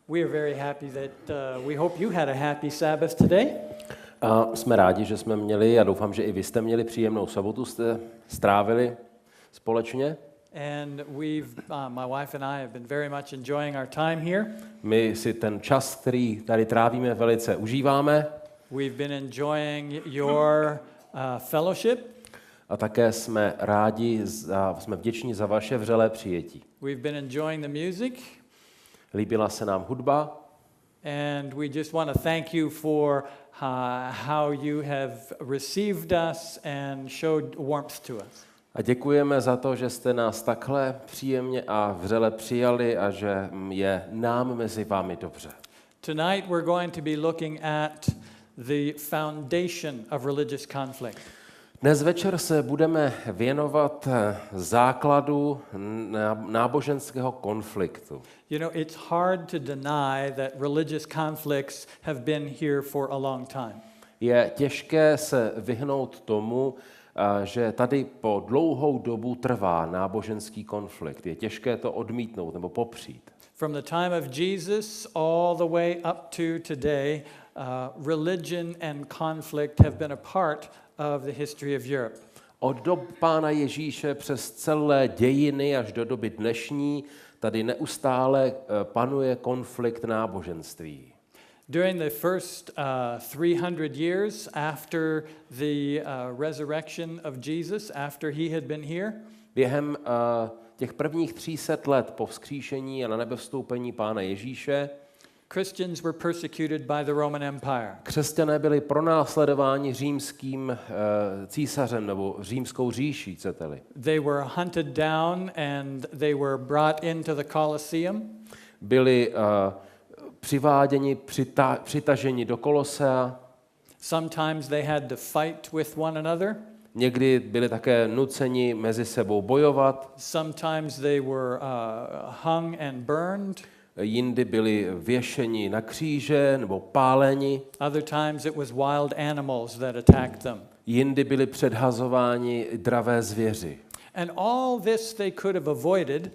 We are very happy that we hope you had a happy Sabbath today. A jsme rádi, že jsme měli, a doufám, že i vy jste měli příjemnou sobotu, jste strávili společně. And we've, my wife and I have been very much enjoying our time here. My si ten čas, který tady trávíme, velice užíváme. We've been enjoying your fellowship. A také jsme rádi, jsme vděční za vaše vřelé přijetí. We've been enjoying the music. Líbila se nám hudba. And we just want to thank you for how you have received us and showed warmth to us. A děkujeme za to, že jste nás takhle příjemně a vřele přijali a že je nám mezi vámi dobře. Tonight we're going to be looking at the foundation of religious conflict. Dnes večer se budeme věnovat základu náboženského konfliktu. You know, it's hard to deny that religious conflicts have been here for a long time. Je těžké se vyhnout tomu, že tady po dlouhou dobu trvá náboženský konflikt. Je těžké to odmítnout nebo popřít. From the time of Jesus all the way up to today, religion and conflict have been a part of the history of Europe. Od dob Pána Ježíše přes celé dějiny až do doby dnešní tady neustále panuje konflikt náboženství. During the first 300 years after the resurrection of Jesus, after he had been here, Během těch prvních 300 let po vzkříšení a na nebevstoupení Pána Ježíše Christians were persecuted by the Roman Empire. křesťané byli pronásledováni římským císařem nebo římskou říší, chcete-li. They were hunted down and they were brought into the Colosseum. Byli přiváděni, přitaženi do Kolosea. Sometimes they had to fight with one another. Někdy byli také nuceni mezi sebou bojovat. Sometimes they were hung and burned. Jindy byli věšeni na kříže nebo páleni. Other times it was wild animals that attacked them. Jindy byli předhazováni dravé zvěři. And all this they could have avoided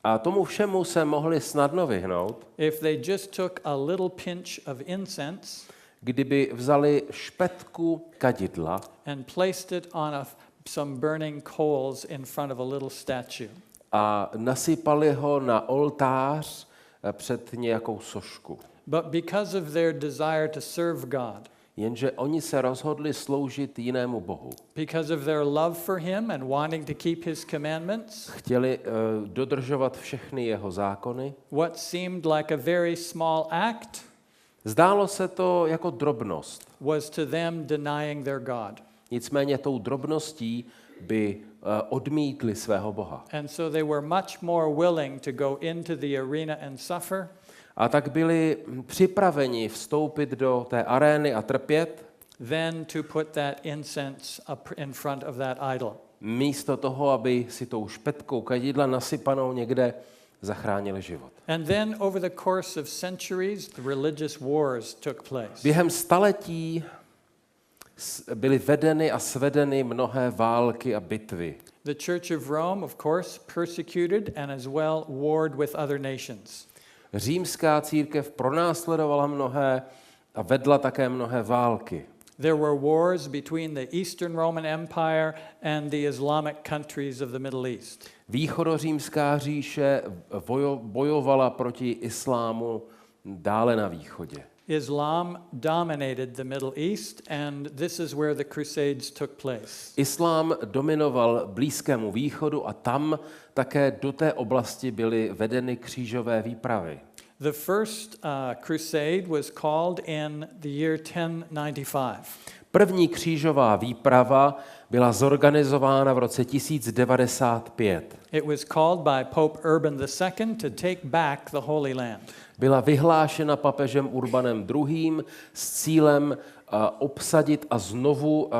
A tomu všemu se mohli snadno vyhnout, if they just took a little pinch of incense kdyby vzali špetku kadidla and placed it on some burning coals in front of a little statue. a nasypali ho na oltář před nějakou sošku. But because of their desire to serve God, Jenže oni se rozhodli sloužit jinému bohu. because of their love for him and wanting to keep his commandments, Chtěli dodržovat všechny jeho zákony. what seemed like a very small act Zdálo se to jako drobnost. was to them denying their God. Nicméně tou drobností by odmítli svého boha. And so they were much more willing to go into the arena and suffer A tak byli připraveni vstoupit do té arény a trpět, than to put that incense up in front of that idol. místo toho, aby si tou špetkou kadidla nasypanou někde zachránili život. And then over the course of centuries, the religious wars took place. Během staletí byly vedeny a svedeny mnohé války a bitvy. The Church of Rome, of course, persecuted and as well warred with other nations. Římská církev pronásledovala mnohé a vedla také mnohé války. There were wars between the Eastern Roman Empire and the Islamic countries of the Middle East. Východořímská říše bojovala proti islámu dále na východě. Islam dominated the Middle East, and this is where the Crusades took place. Islám dominoval Blízkému východu a tam také do té oblasti byly vedeny křížové výpravy. The first crusade was called in the year 1095. První křížová výprava byla zorganizována v roce 1095. It was called by Pope Urban II to take back the Holy Land. Byla vyhlášena papežem Urbanem II. S cílem obsadit a znovu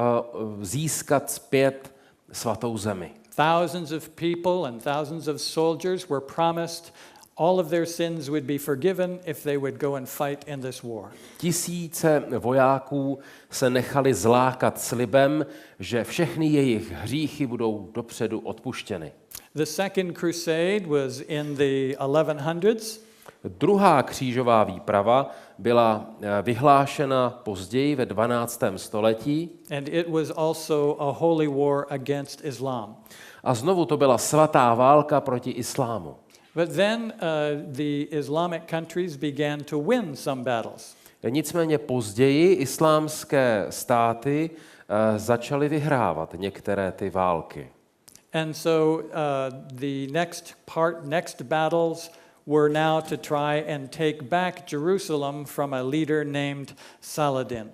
získat zpět svatou zemi. Thousands of people and thousands of soldiers were promised all of their sins would be forgiven if they would go and fight in this war. Tisíce vojáků se nechali zlákat slibem, že všechny jejich hříchy budou dopředu odpuštěny. The Second Crusade was in the 1100s. Druhá křížová výprava byla vyhlášena později ve 12. století. And it was also a holy war against Islam. A znovu to byla svatá válka proti islámu. But then the Islamic countries began to win some battles. Nicméně později islámské státy začaly vyhrávat některé ty války. And so the next battles were now to try and take back Jerusalem from a leader named Saladin.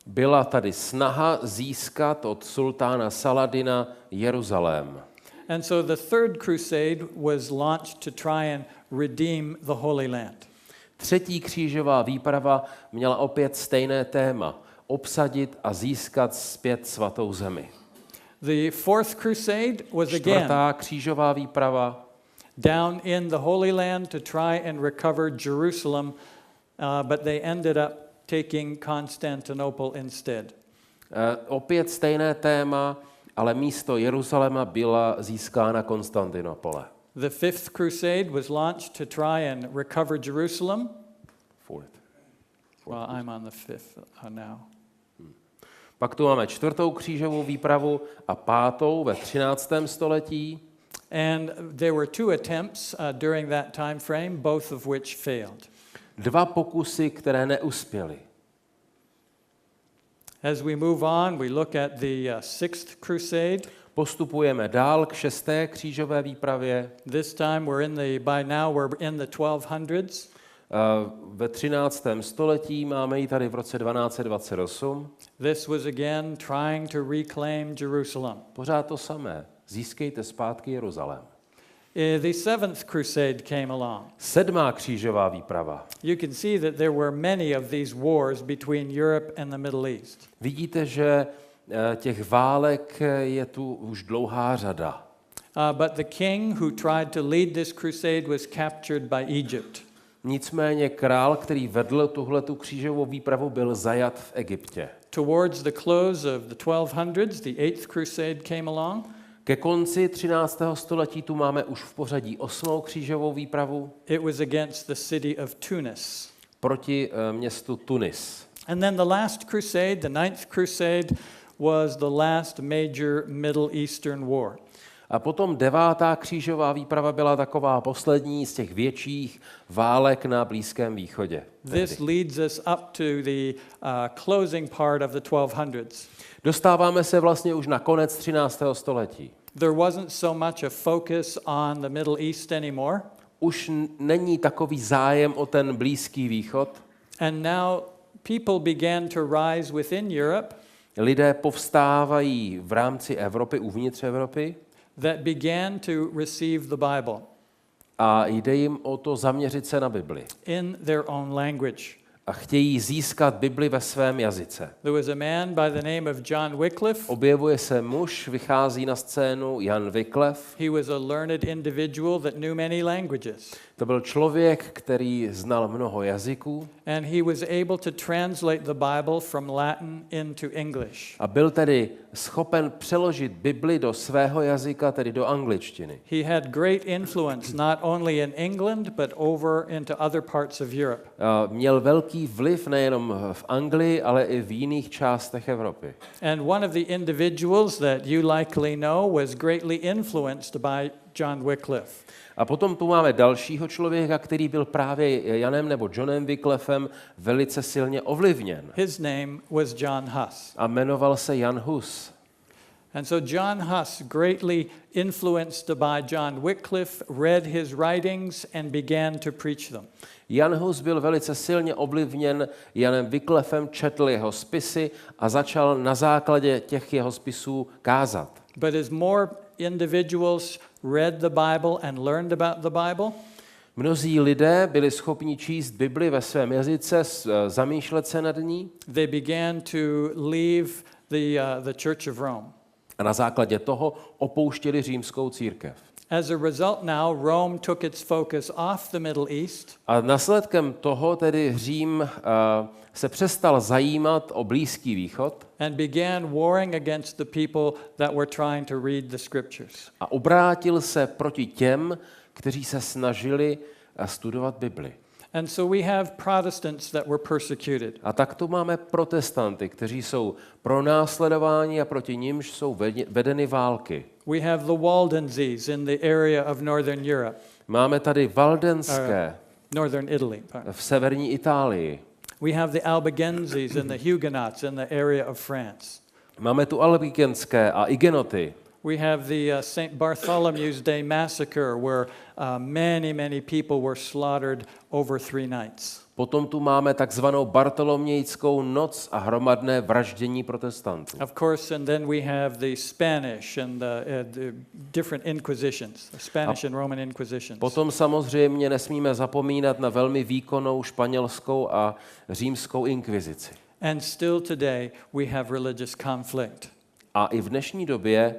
Byla tady snaha získat od sultána Saladina Jeruzalém. And so the third crusade was launched to try and redeem the Holy Land. Třetí křížová výprava měla opět stejné téma: obsadit a získat zpět svatou zemi. The fourth crusade was again Čtvrtá křížová výprava down in the Holy Land to try and recover Jerusalem, but they ended up taking Constantinople instead. Opět stejné téma, ale místo Jeruzaléma byla získána Konstantinopole. The fifth crusade was launched to try and recover Jerusalem. Fourth. Well, I'm on the fifth now. Pak tu máme čtvrtou křížovou výpravu a pátou ve 13. století. And there were two attempts during that time frame, both of which failed. Dva pokusy, které neuspěly. As we move on, we look at the sixth crusade. Postupujeme dál k šesté křížové výpravě. This time by now we're in the 1200s. Ve 13. století máme ji tady v roce 1228. This was again trying to reclaim Jerusalem. Pořád to samé. Získejte zpátky Jeruzalém. The seventh crusade came along. Sedmá křížová výprava. You can see that there were many of these wars between Europe and the Middle East. Vidíte, že těch válek je tu už dlouhá řada. But the king who tried to lead this crusade was captured by Egypt. Nicméně král, který vedl tuhletu křížovou výpravu, byl zajat v Egyptě. Towards the close of the 1200s, the eighth crusade came along. Ke konci 13. století tu máme už v pořadí 8. křížovou výpravu. It was against the city of Tunis. Proti městu Tunis. And then the last crusade, the ninth crusade, was the last major Middle Eastern war. A potom 9. křížová výprava byla taková poslední z těch větších válek na Blízkém východě. This leads us up to the closing part of the 1200s. Dostáváme se vlastně už na konec 13. století. There wasn't so much a focus on the Middle East anymore. Už není takový zájem o ten Blízký východ. And now people began to rise within Europe. Lidé povstávají v rámci Evropy, uvnitř Evropy. That began to receive the Bible. A jde jim o to zaměřit se na Bibli. In their own language. A chtějí získat Bibli ve svém jazyce. There was a man by the name of John Wycliffe. Objevuje se muž, vychází na scénu Jan Wycliffe. He was a learned individual that knew many languages. To byl člověk, který znal mnoho jazyků. And he was able to translate the Bible from Latin into English. A byl tedy schopen přeložit Bibli do svého jazyka, tedy do angličtiny. He had great influence not only in England but over into other parts of Europe. Měl velký vliv nejenom v Anglii, ale i v jiných částech Evropy. And one of the individuals that you likely know was greatly influenced by John Wycliffe. A potom tu máme dalšího člověka, který byl právě Janem nebo Johnem Wycliffem velice silně ovlivněn. His name was John Huss. A jmenoval se Jan Hus. And so John Huss, greatly influenced by John Wycliffe, read his writings and began to preach them. Jan Hus byl velice silně ovlivněn Janem Wycliffem, četl jeho spisy a začal na základě těch jeho spisů kázat. But as more individuals read the Bible and learned about the Bible, mnozí lidé byli schopni číst Bibli ve svém jazyce, zamýšlet se nad ní. they began to leave the Church of Rome. A na základě toho opouštěli římskou církev. As a result now, Rome took its focus off the Middle East. A následkem toho tedy Řím se přestal zajímat o Blízký východ And began warring against the people that were trying to read the scriptures. a obrátil se proti těm, kteří se snažili studovat Bibli. And so we have Protestants that were persecuted. A tak tu máme protestanty, kteří jsou pronásledováni a proti nimž jsou vedeny války. We have the Waldenses in the area of Northern Europe. Máme tady valdenské Northern Italy. v severní Itálii. We have the Albigenses and the Huguenots in the area of France. Máme tu albigenské a igenoty. We have the St. Bartholomew's Day massacre where many people were slaughtered over 3 nights. Potom tu máme takzvanou Bartolomějskou noc a hromadné vraždění protestantů. Of course, and then we have the Spanish and the different inquisitions, the Spanish and Roman inquisitions. Potom samozřejmě nesmíme zapomínat na velmi výkonnou španělskou a římskou inkvizici. And still today we have religious conflict. A i v dnešní době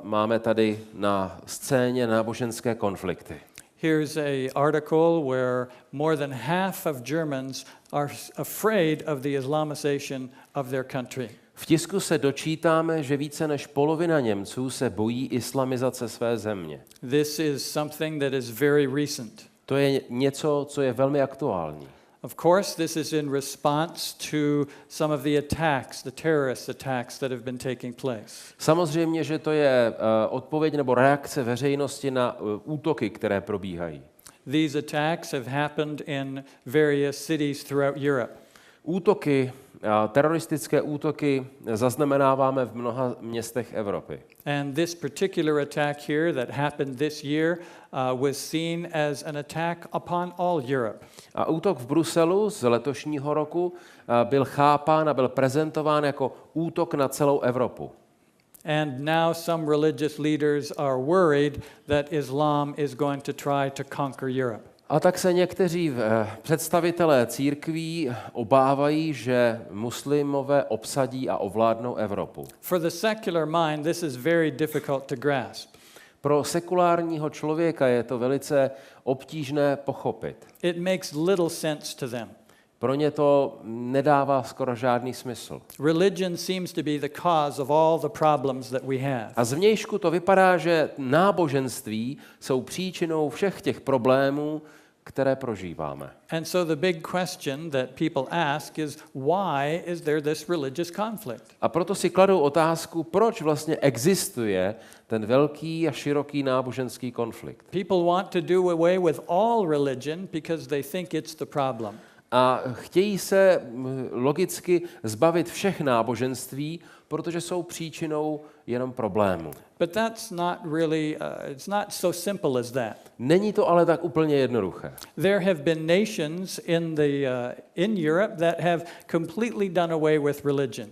máme tady na scéně náboženské konflikty. Here's an article where more than half of Germans are afraid of the Islamization of their country. V tisku se dočítáme, že více než polovina Němců se bojí islamizace své země. This is something that is very recent. To je něco, co je velmi aktuální. Of course, this is in response to some of the attacks, the terrorist attacks that have been taking place. Samozřejmě, že to je odpověď nebo reakce veřejnosti na útoky, které probíhají. These attacks have happened in various cities throughout Europe. Útoky, teroristické útoky zaznamenáváme v mnoha městech Evropy. And this particular attack here that happened this year was seen as an attack upon all Europe. A útok v Bruselu z letošního roku byl chápán a byl prezentován jako útok na celou Evropu. And now some religious leaders are worried that Islam is going to try to conquer Europe. A tak se někteří představitelé církví obávají, že muslimové obsadí a ovládnou Evropu. For the secular mind, this is very difficult to grasp. Pro sekulárního člověka je to velice obtížné pochopit. It makes little sense to them. Pro ně to nedává skoro žádný smysl. Religion seems to be the cause of all the problems that we have. A zvnějšku to vypadá, že náboženství jsou příčinou všech těch problémů, které prožíváme. And so the big question that people ask is, why is there this religious conflict? A proto si kladou otázku, proč vlastně existuje ten velký a široký náboženský konflikt. People want to do away with all religion because they think it's the problem. A chtějí se logicky zbavit všech náboženství, protože jsou příčinou jenom problému. But that's not really, it's not so simple as that. Není to ale tak úplně jednoduché. There have been nations in Europe that have completely done away with religion.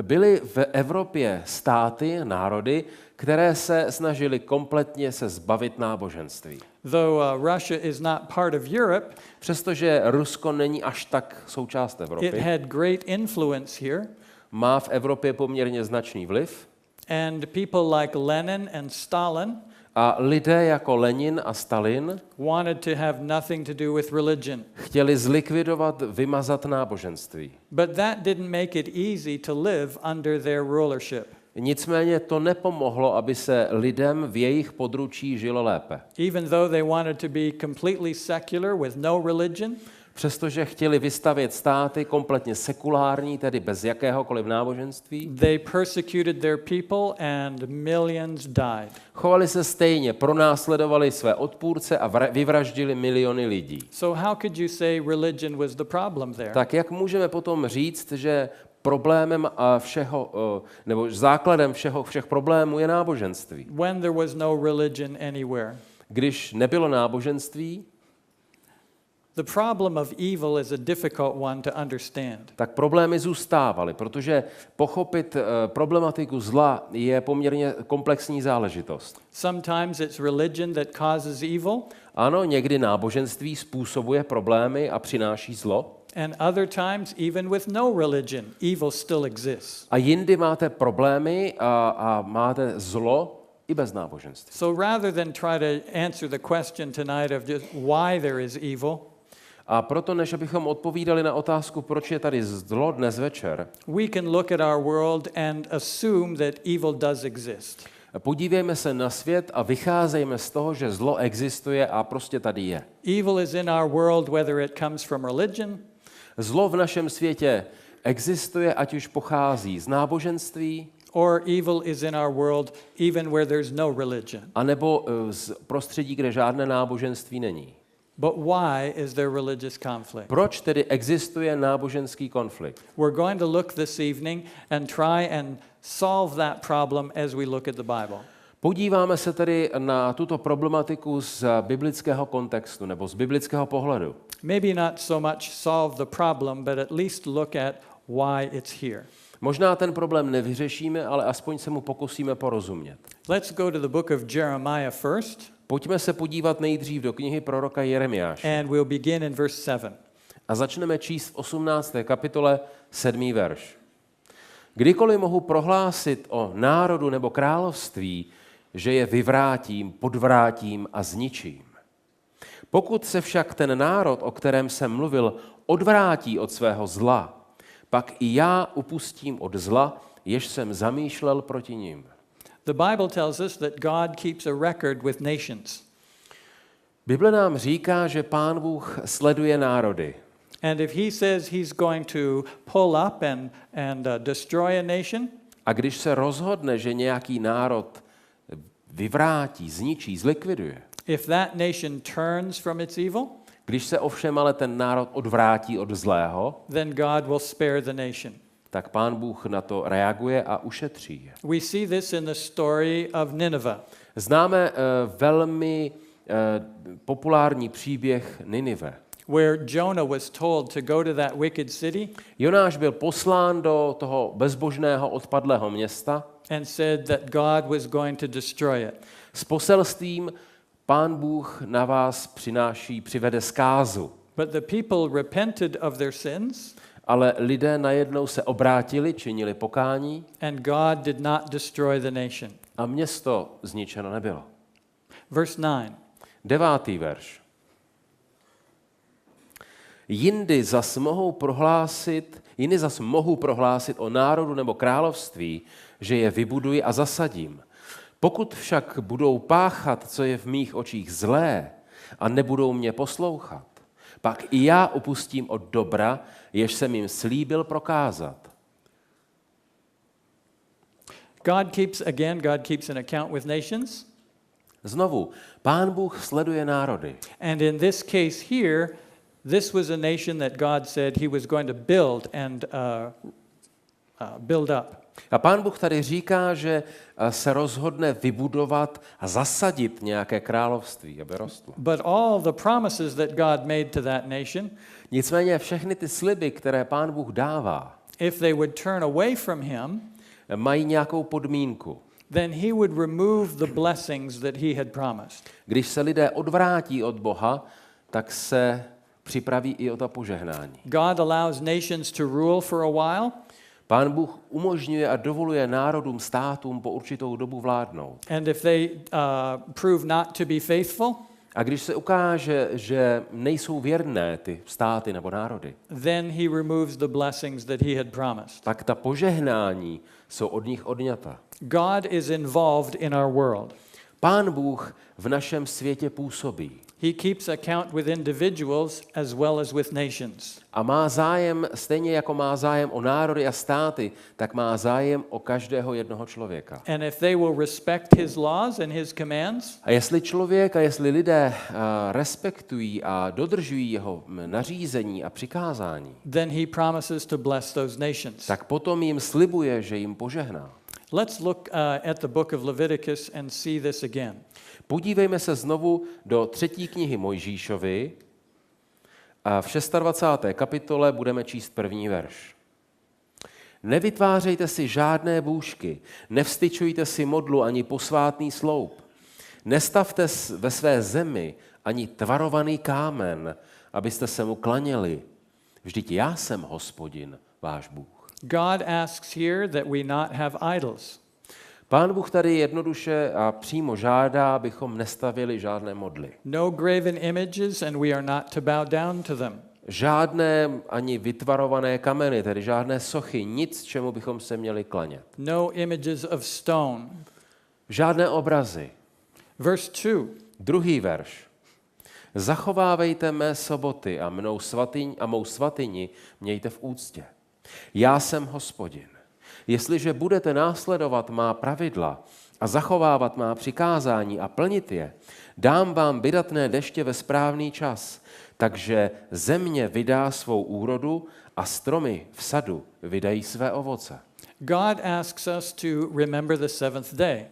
Byly v Evropě státy, národy, které se snažily kompletně se zbavit náboženství. Though Russia is not part of Europe, přestože Rusko není až tak součást Evropy, it had great influence here. Má v Evropě poměrně značný vliv. And people like Lenin and Stalin a lidé jako Lenin a Stalin wanted to have nothing to do with religion. Chtěli zlikvidovat, vymazat náboženství. But that didn't make it easy to live under their rulership. Nicméně to nepomohlo, aby se lidem v jejich područí žilo lépe. Even though they wanted to be completely secular with no religion, přestože chtěli vystavět státy kompletně sekulární, tedy bez jakéhokoliv náboženství, they persecuted their people and millions died. Chovali se stejně, pronásledovali své odpůrce a vyvraždili miliony lidí. So how could you say religion was the problem there? Tak jak můžeme potom říct, že problémem všeho, nebo základem všech problémů je náboženství? When there was no religion anywhere. Když nebylo náboženství, the problem of evil is a difficult one to understand. Tak problémy zůstávaly, protože pochopit problematiku zla je poměrně komplexní záležitost. Sometimes it's religion that causes evil. Ano, někdy náboženství způsobuje problémy a přináší zlo. And other times, even with no religion, evil still exists. A jindy máte problémy a máte zlo i bez náboženství. So rather than try to answer the question tonight of just why there is evil, a proto, než abychom odpovídali na otázku, proč je tady zlo dnes večer, we can look at our world and assume that evil does exist. Podívejme se na svět a vycházejme z toho, že zlo existuje a prostě tady je. Evil is in our world whether it comes from religion, Zlo v našem světě existuje, ať už pochází z náboženství, or evil is in our world even where there's no religion. anebo z prostředí, kde žádné náboženství není. But why is there religious conflict? Proč tedy existuje náboženský konflikt? We're going to look this evening and try and solve that problem as we look at the Bible. Podíváme se tedy na tuto problematiku z biblického kontextu nebo z biblického pohledu. Maybe not so much solve the problem, but at least look at why it's here. Možná ten problém nevyřešíme, ale aspoň se mu pokusíme porozumět. Let's go to the book of Jeremiah first. Pojďme se podívat nejdřív do knihy proroka Jeremiáše. And we'll begin in verse 7. A začneme číst v 18. kapitole 7. verš. Kdykoliv mohu prohlásit o národu nebo království, že je vyvrátím, podvrátím a zničím. Pokud se však ten národ, o kterém jsem mluvil, odvrátí od svého zla, pak i já upustím od zla, jež jsem zamýšlel proti nim. The Bible tells us that God keeps a record with nations. Bible nám říká, že Pán Bůh sleduje národy. And if he says he's going to pull up and destroy a nation, A když se rozhodne, že nějaký národ vyvrátí, zničí, zlikviduje, if that nation turns from its evil, když se ovšem ale ten národ odvrátí od zlého, then God will spare the nation. tak Pán Bůh na to reaguje a ušetří je. We see this in the story of Nineveh. Známe velmi populární příběh Ninive. Where Jonah was told to go to that wicked city Jonáš byl poslán do toho bezbožného odpadlého města and said that God was going to destroy it. s poselstvím Pán Bůh na vás přivede zkázu. But the people repented of their sins, Ale lidé najednou se obrátili, činili pokání and God did not destroy the nation. a město zničeno nebylo. Verse 9. 9. verš. Jindy zas mohu prohlásit o národu nebo království, že je vybuduji a zasadím. Pokud však budou páchat, co je v mých očích zlé, a nebudou mě poslouchat, pak i já upustím od dobra, jež jsem jim slíbil prokázat. God keeps an account with nations. Znovu, Pán Bůh sleduje národy. And in this case here, this was a nation that God said he was going to build and build up. A Pán Bůh tady říká, že se rozhodne vybudovat a zasadit nějaké království, aby rostlo. But all the promises that God made to that nation, Nicméně všechny ty sliby, které Pán Bůh dává, if they would turn away from him, mají nějakou podmínku. then he would remove the blessings that he had promised. Když se lidé odvrátí od Boha, tak se připraví i o ta požehnání. God allows nations to rule for a while, Pán Bůh umožňuje a dovoluje národům, státům po určitou dobu vládnout. and if they prove not to be faithful, A když se ukáže, že nejsou věrné ty státy nebo národy, then he removes the blessings that he had promised. tak ta požehnání jsou od nich odňata. God is involved in our world. Pán Bůh v našem světě působí He keeps account with individuals as well as with nations. a má zájem, stejně jako má zájem o národy a státy, tak má zájem o každého jednoho člověka. And if they will respect his laws and his commands, A jestli lidé respektují a dodržují jeho nařízení a přikázání, then he promises to bless those nations. tak potom jim slibuje, že jim požehná. Let's look at the book of Leviticus and see this again. Podívejme se znovu do 3. knihy Mojžíšovi a v 26. kapitole budeme číst 1. verš. Nevytvářejte si žádné bůžky, nevstyčujte si modlu ani posvátný sloup. Nestavte ve své zemi ani tvarovaný kámen, abyste se mu klaněli. Vždyť já jsem Hospodin, váš Bůh. God asks here that we not have idols. Pán Bůh tady jednoduše a přímo žádá, abychom nestavili žádné modly. No graven images, and we are not to bow down to them. Žádné ani vytvarované kameny, tedy žádné sochy, nic, čemu bychom se měli klanět. No images of stone. Žádné obrazy. Verse 2. Druhý verš. Zachovávejte mé soboty a mou svatyni mějte v úctě. Já jsem Hospodin. Jestliže budete následovat má pravidla a zachovávat má přikázání a plnit je, dám vám vydatné deště ve správný čas, takže země vydá svou úrodu a stromy v sadu vydají své ovoce. God asks us to remember the seventh day.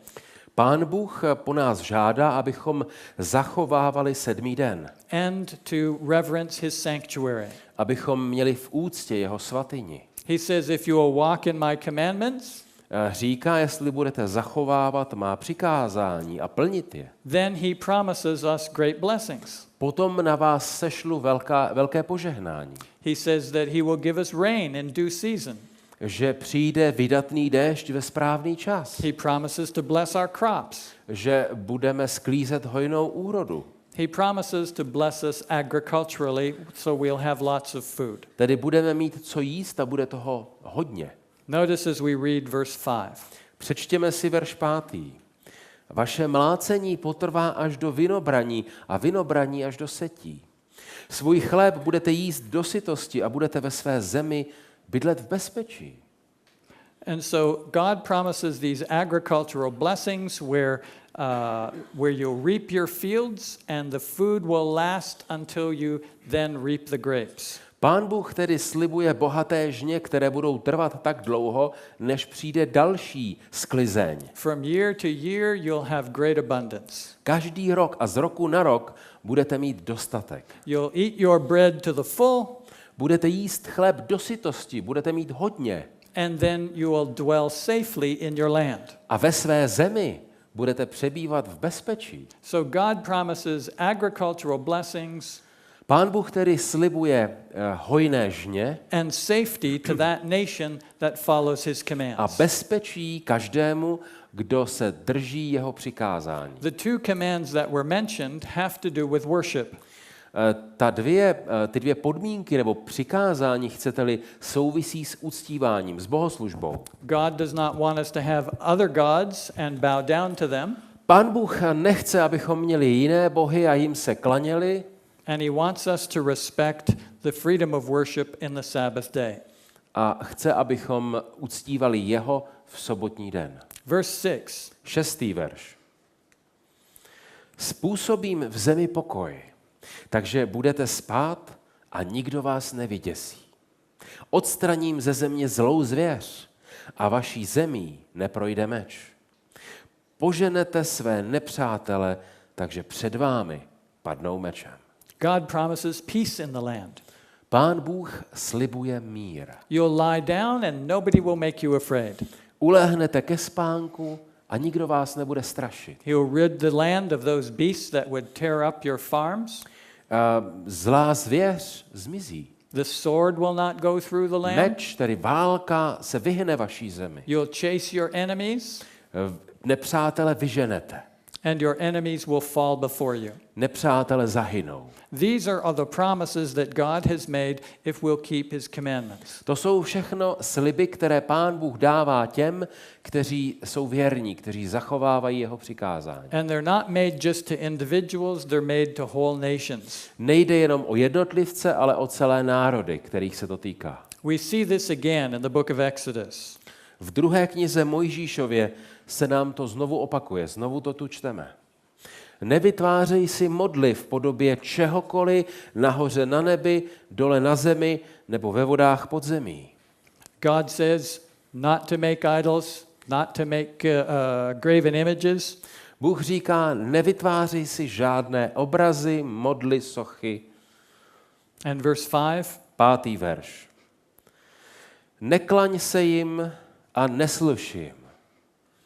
Pán Bůh po nás žádá, abychom zachovávali 7. den. And to reverence his sanctuary. Abychom měli v úctě jeho svatyni. He says, if you will walk in my commandments, říká, jestli budete zachovávat má přikázání a plnit je, then he promises us great blessings. potom na vás sešlu velké požehnání. He says that he will give us rain in due season. Že přijde vydatný déšť ve správný čas. He promises to bless our crops. Že budeme sklízet hojnou úrodu. He promises to bless us agriculturally, so we'll have lots of food. Tedy budeme mít co jíst a bude toho hodně. Notice as we read verse 5. Přečtěme si verš 5. Vaše mlácení potrvá až do vinobraní a vinobraní až do setí. Svůj chléb budete jíst do sytosti a budete ve své zemi bydlet v bezpečí. And so God promises these agricultural blessings where you'll reap your fields and the food will last until you then reap the grapes. Pán Bůh tedy slibuje bohaté žně, které budou trvat tak dlouho, než přijde další sklizeň. From year to year you'll have great abundance. Každý rok a z roku na rok budete mít dostatek. You'll eat your bread to the full. Budete jíst chléb do sytosti, budete mít hodně. And then you will dwell safely in your land. A ve své zemi budete přebývat v bezpečí. So God promises agricultural blessings. Pán Bůh tedy slibuje hojné žně And safety to that nation that follows his commands. a bezpečí každému, kdo se drží jeho přikázání. The two commands that were mentioned have to do with worship. Ty dvě podmínky nebo přikázání, chcete-li, souvisí s uctíváním, s bohoslužbou. God does not want us to have other gods and bow down to them. Pán Bůh nechce, abychom měli jiné bohy a jim se klaněli. And he wants us to respect the freedom of worship in the Sabbath day. A chce, abychom uctívali jeho v sobotní den. Verse 6. 6. verš. Způsobím v zemi pokoj, takže budete spát a nikdo vás nevyděsí. Odstraním ze země zlou zvěř a vaší zemí neprojde meč. Poženete své nepřátele, takže před vámi padnou mečem. God promises peace in the land. Pán Bůh slibuje mír. You'll lie down and nobody will make you afraid. Ulehnete ke spánku a nikdo vás nebude strašit. He'll rid the land of those beasts that would tear up your farms. Zlá zvěř zmizí. The sword will not go through the land. Meč, tedy válka, se vyhne vaší zemi. You'll chase your enemies. Nepřátele vyženete. And your enemies will fall before you. Nepřátele zahynou. These are the promises that God has made if we'll keep his commandments. To jsou všechno sliby, které Pán Bůh dává těm, kteří jsou věrní, kteří zachovávají jeho přikázání. And they're not made just to individuals, they're made to whole nations. Nejde jenom o jednotlivce, ale o celé národy, kterých se to týká. We see this again in the book of Exodus. V 2. knize Mojžíšově se nám to znovu opakuje, znovu to tu čteme. Nevytvářej si modly v podobě čehokoliv nahoře na nebi, dole na zemi nebo ve vodách pod zemí. God says not to make idols, not to make graven images. Bůh říká, nevytvářej si žádné obrazy, modly, sochy. And verse 5. 5. verš. Neklaň se jim a nesluš jim,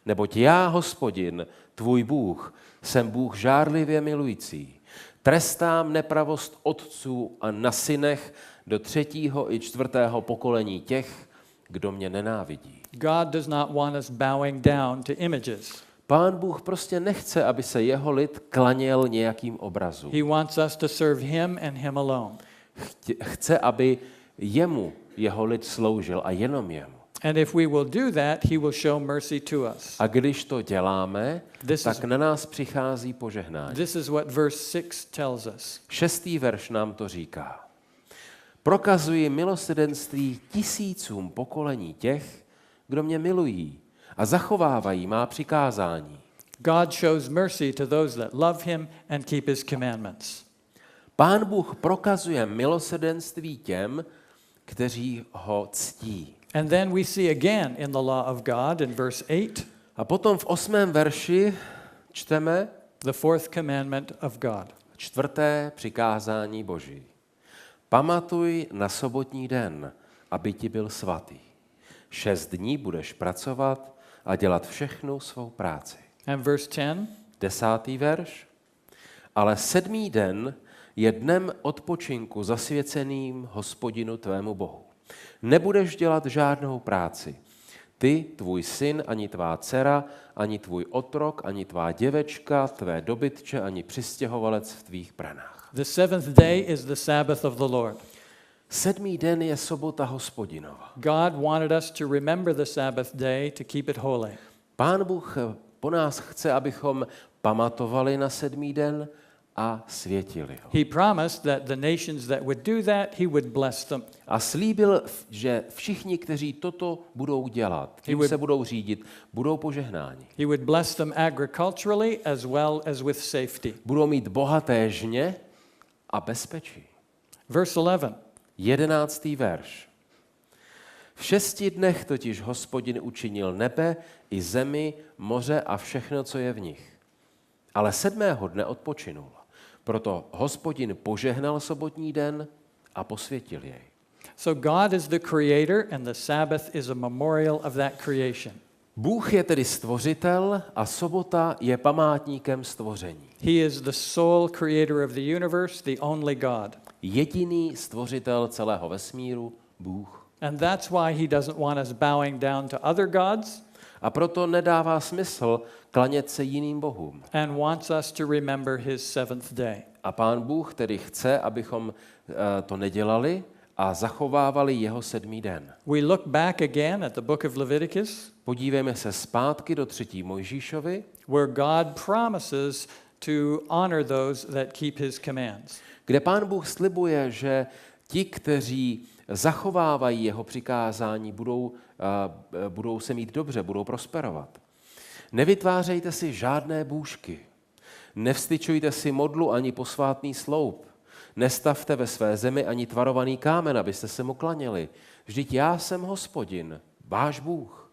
neboť já, Hospodin, tvůj Bůh, jsem Bůh žárlivě milující. Trestám nepravost otců a na synech do 3. i 4. pokolení těch, kdo mě nenávidí. God does not want us bowing down to images. Pán Bůh prostě nechce, aby se jeho lid klaněl nějakým obrazům. He wants us to serve him and him alone. Chce, aby jemu jeho lid sloužil a jenom jemu. And if we will do that, he will show mercy to us. A když to děláme, tak na nás přichází požehnání. This is what verse 6 tells us. 6. verš nám to říká. Prokazuji milosrdenství tisícům pokolení těch, kdo mě milují a zachovávají má přikázání. God shows mercy to those that love him and keep his commandments. Pán Bůh prokazuje milosrdenství těm, kteří ho ctí. And then we see again in the law of God in verse 8 A potom v 8. verši čteme the fourth commandment of God. 4. přikázání Boží. Pamatuj na sobotní den, aby ti byl svatý. 6 dní budeš pracovat a dělat všechnu svou práci. And verse 10, 10. verš. Ale 7. den je dnem odpočinku zasvěceným Hospodinu tvému Bohu. Nebudeš dělat žádnou práci. Ty, tvůj syn, ani tvá dcera, ani tvůj otrok, ani tvá děvečka, tvé dobytče, ani přistěhovalec v tvých branách. the seventh day is the Sabbath of the Lord. 7. den je sobota Hospodinova. God wanted us to remember the Sabbath day to keep it holy. Pán Bůh po nás chce, abychom pamatovali na 7. den a světili ho. He promised that the nations that would do that, he would bless them. A slíbil, že všichni, kteří toto budou dělat, tím se budou řídit, budou požehnáni. He would bless them agriculturally as well as with safety. Budou mít bohaté žně a bezpečí. Verse 11. 11. verš. V 6 dnech totiž Hospodin učinil nebe i zemi, moře a všechno, co je v nich. Ale 7. dne odpočinul. Proto Hospodin požehnal sobotní den a posvětil jej. So God is the creator and the Sabbath is a memorial of that creation. Bůh je tedy stvořitel a sobota je památníkem stvoření. He is the sole creator of the universe, the only God. Jediný stvořitel celého vesmíru, Bůh. And that's why he doesn't want us bowing down to other gods. A proto nedává smysl klanět se jiným bohům. And wants us to remember his seventh day. A Pán Bůh tedy chce, abychom to nedělali a zachovávali jeho 7. den. We look back again at the book of Leviticus, Podívejme se zpátky do 3. Mojžíšovi, where God promises to honor those that keep his commands. kde Pán Bůh slibuje, že ti, kteří zachovávají jeho přikázání, budou se mít dobře, budou prosperovat. Nevytvářejte si žádné bůžky. Nevstyčujte si modlu ani posvátný sloup. Nestavte ve své zemi ani tvarovaný kámen, abyste se mu klaněli. Vždyť já jsem Hospodin, váš Bůh.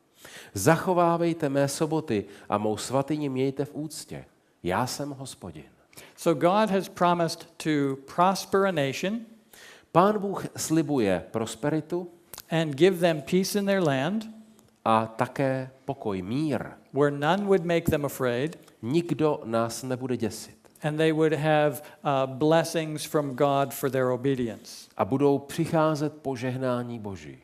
Zachovávejte mé soboty a mou svatyni mějte v úctě. Já jsem Hospodin. So God has promised to prosper a nation Pán Bůh slibuje prosperitu and give them peace in their land, a také pokoj, mír. where none would make them afraid, Nikdo nás nebude děsit. and they would have blessings from God for their obedience. A budou přicházet požehnání Boží.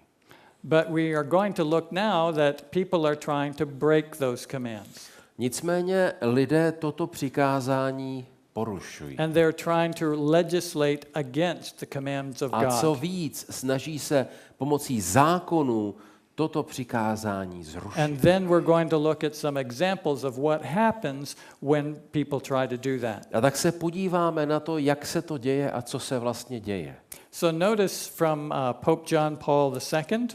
But we are going to look now that people are trying to break those commands. Nicméně lidé toto přikázání porušují. And they're trying to legislate against the commands of A co God. víc, snaží se pomocí zákonů toto přikázání zrušit. And then we're going to look at some examples of what happens when people try to do that. A tak se podíváme na to, jak se to děje a co se vlastně děje. So notice from Pope John Paul II,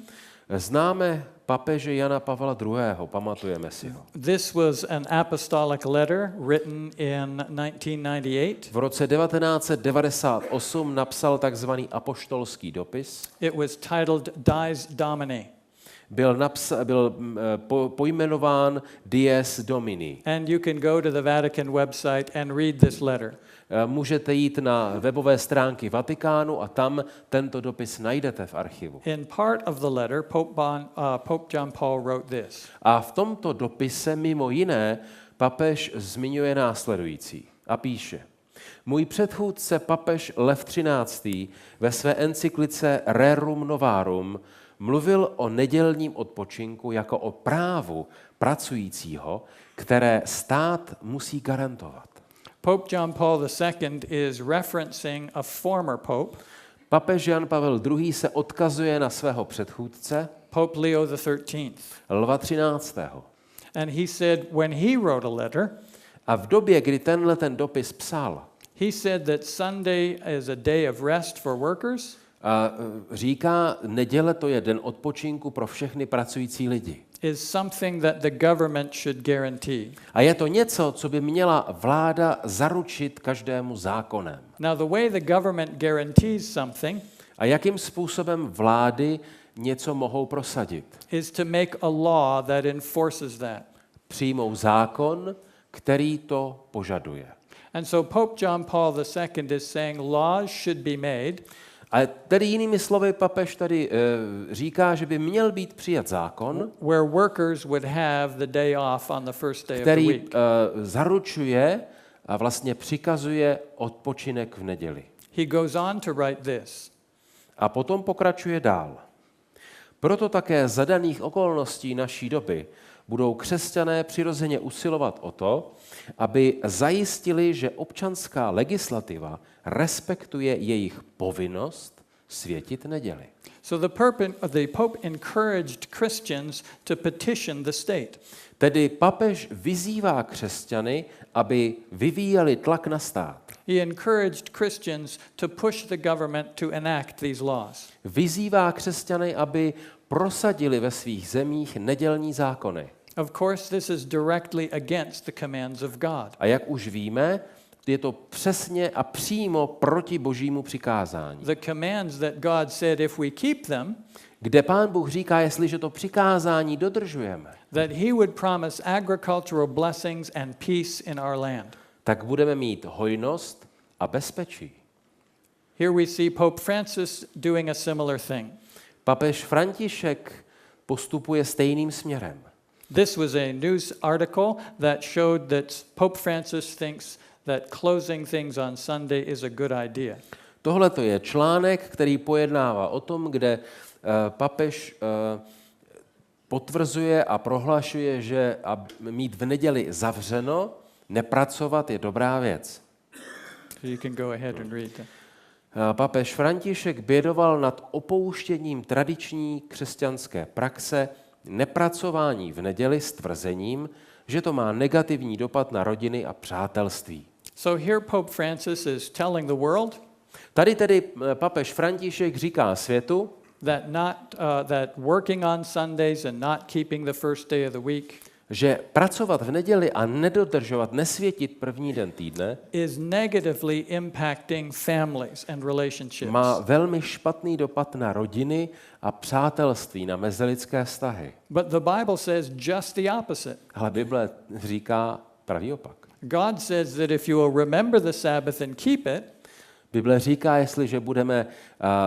Známe papeže Jana Pavla II., pamatujeme si ho. this was an apostolic letter written in 1998. V roce 1998 napsal takzvaný apoštolský dopis. It was titled Dies Domini. Byl pojmenován Dies Domini. And you can go to the Vatican website and read this letter. Můžete jít na webové stránky Vatikánu a tam tento dopis najdete v archivu. In part of the letter, Pope John Paul wrote this. A v tomto dopise mimo jiné papež zmiňuje následující a píše: Můj předchůdce papež Lev XIII. Ve své encyklice Rerum Novarum mluvil o nedělním odpočinku jako o právu pracujícího, které stát musí garantovat. Pope John Paul II is referencing a former pope. Papež Jan Pavel II. Se odkazuje na svého předchůdce, Pope Leo XIII. Lva XIII. And he said when he wrote a letter, A v době, kdy ten dopis psal, he said that Sunday is a day of rest for workers. a říká, neděle to je den odpočinku pro všechny pracující lidi. Is something that the government should guarantee. A je to něco, co by měla vláda zaručit každému zákonem. Now the way the government guarantees something A jakým způsobem vlády něco mohou prosadit? is to make a law that enforces that. Přijmou zákon, který to požaduje. And so Pope John Paul II is saying laws should be made. A tedy jinými slovy papež tady říká, že by měl být přijat zákon, Where workers would have the day off on the first day of the který week. zaručuje a vlastně přikazuje odpočinek v neděli. He goes on to write this. A potom pokračuje dál. Proto také za daných okolností naší doby budou křesťané přirozeně usilovat o to, aby zajistili, že občanská legislativa respektuje jejich povinnost světit neděli. So the Pope encouraged Christians to petition the state. Tedy papež vyzývá křesťany, aby vyvíjeli tlak na stát. He encouraged Christians to push the government to enact these laws. Vyzývá křesťany, aby prosadili ve svých zemích nedělní zákony. Of course, this is directly against the commands of God. A jak už víme, je to přesně a přímo proti božímu přikázání. The commands that God said if we keep them, Kde Pán Bůh říká, jestliže to přikázání dodržujeme, that he would promise agricultural blessings and peace in our land. tak budeme mít hojnost a bezpečí. Here we see Pope Francis doing a similar thing. Papež František postupuje stejným směrem. This was a news article that showed that Pope Francis thinks that closing things on Sunday is a good idea. Tohle to je článek, který pojednává o tom, kde papež potvrzuje a prohlašuje, že mít v neděli zavřeno, nepracovat je dobrá věc. So you can go ahead and read that. Papež František bědoval nad opouštěním tradiční křesťanské praxe nepracování v neděli s tvrzením, že to má negativní dopad na rodiny a přátelství. So here Pope Francis is telling the world Tady tedy papež František říká světu, that working on Sundays and not keeping the first day of the week že pracovat v neděli a nedodržovat, nesvětit první den týdne is negatively impacting families and relationships. má velmi špatný dopad na rodiny a přátelství, na mezilidské vztahy. But the Bible says just the opposite. Ale Bible říká pravý opak. God says that if you will remember the Sabbath and keep it, Bible říká, jestliže budeme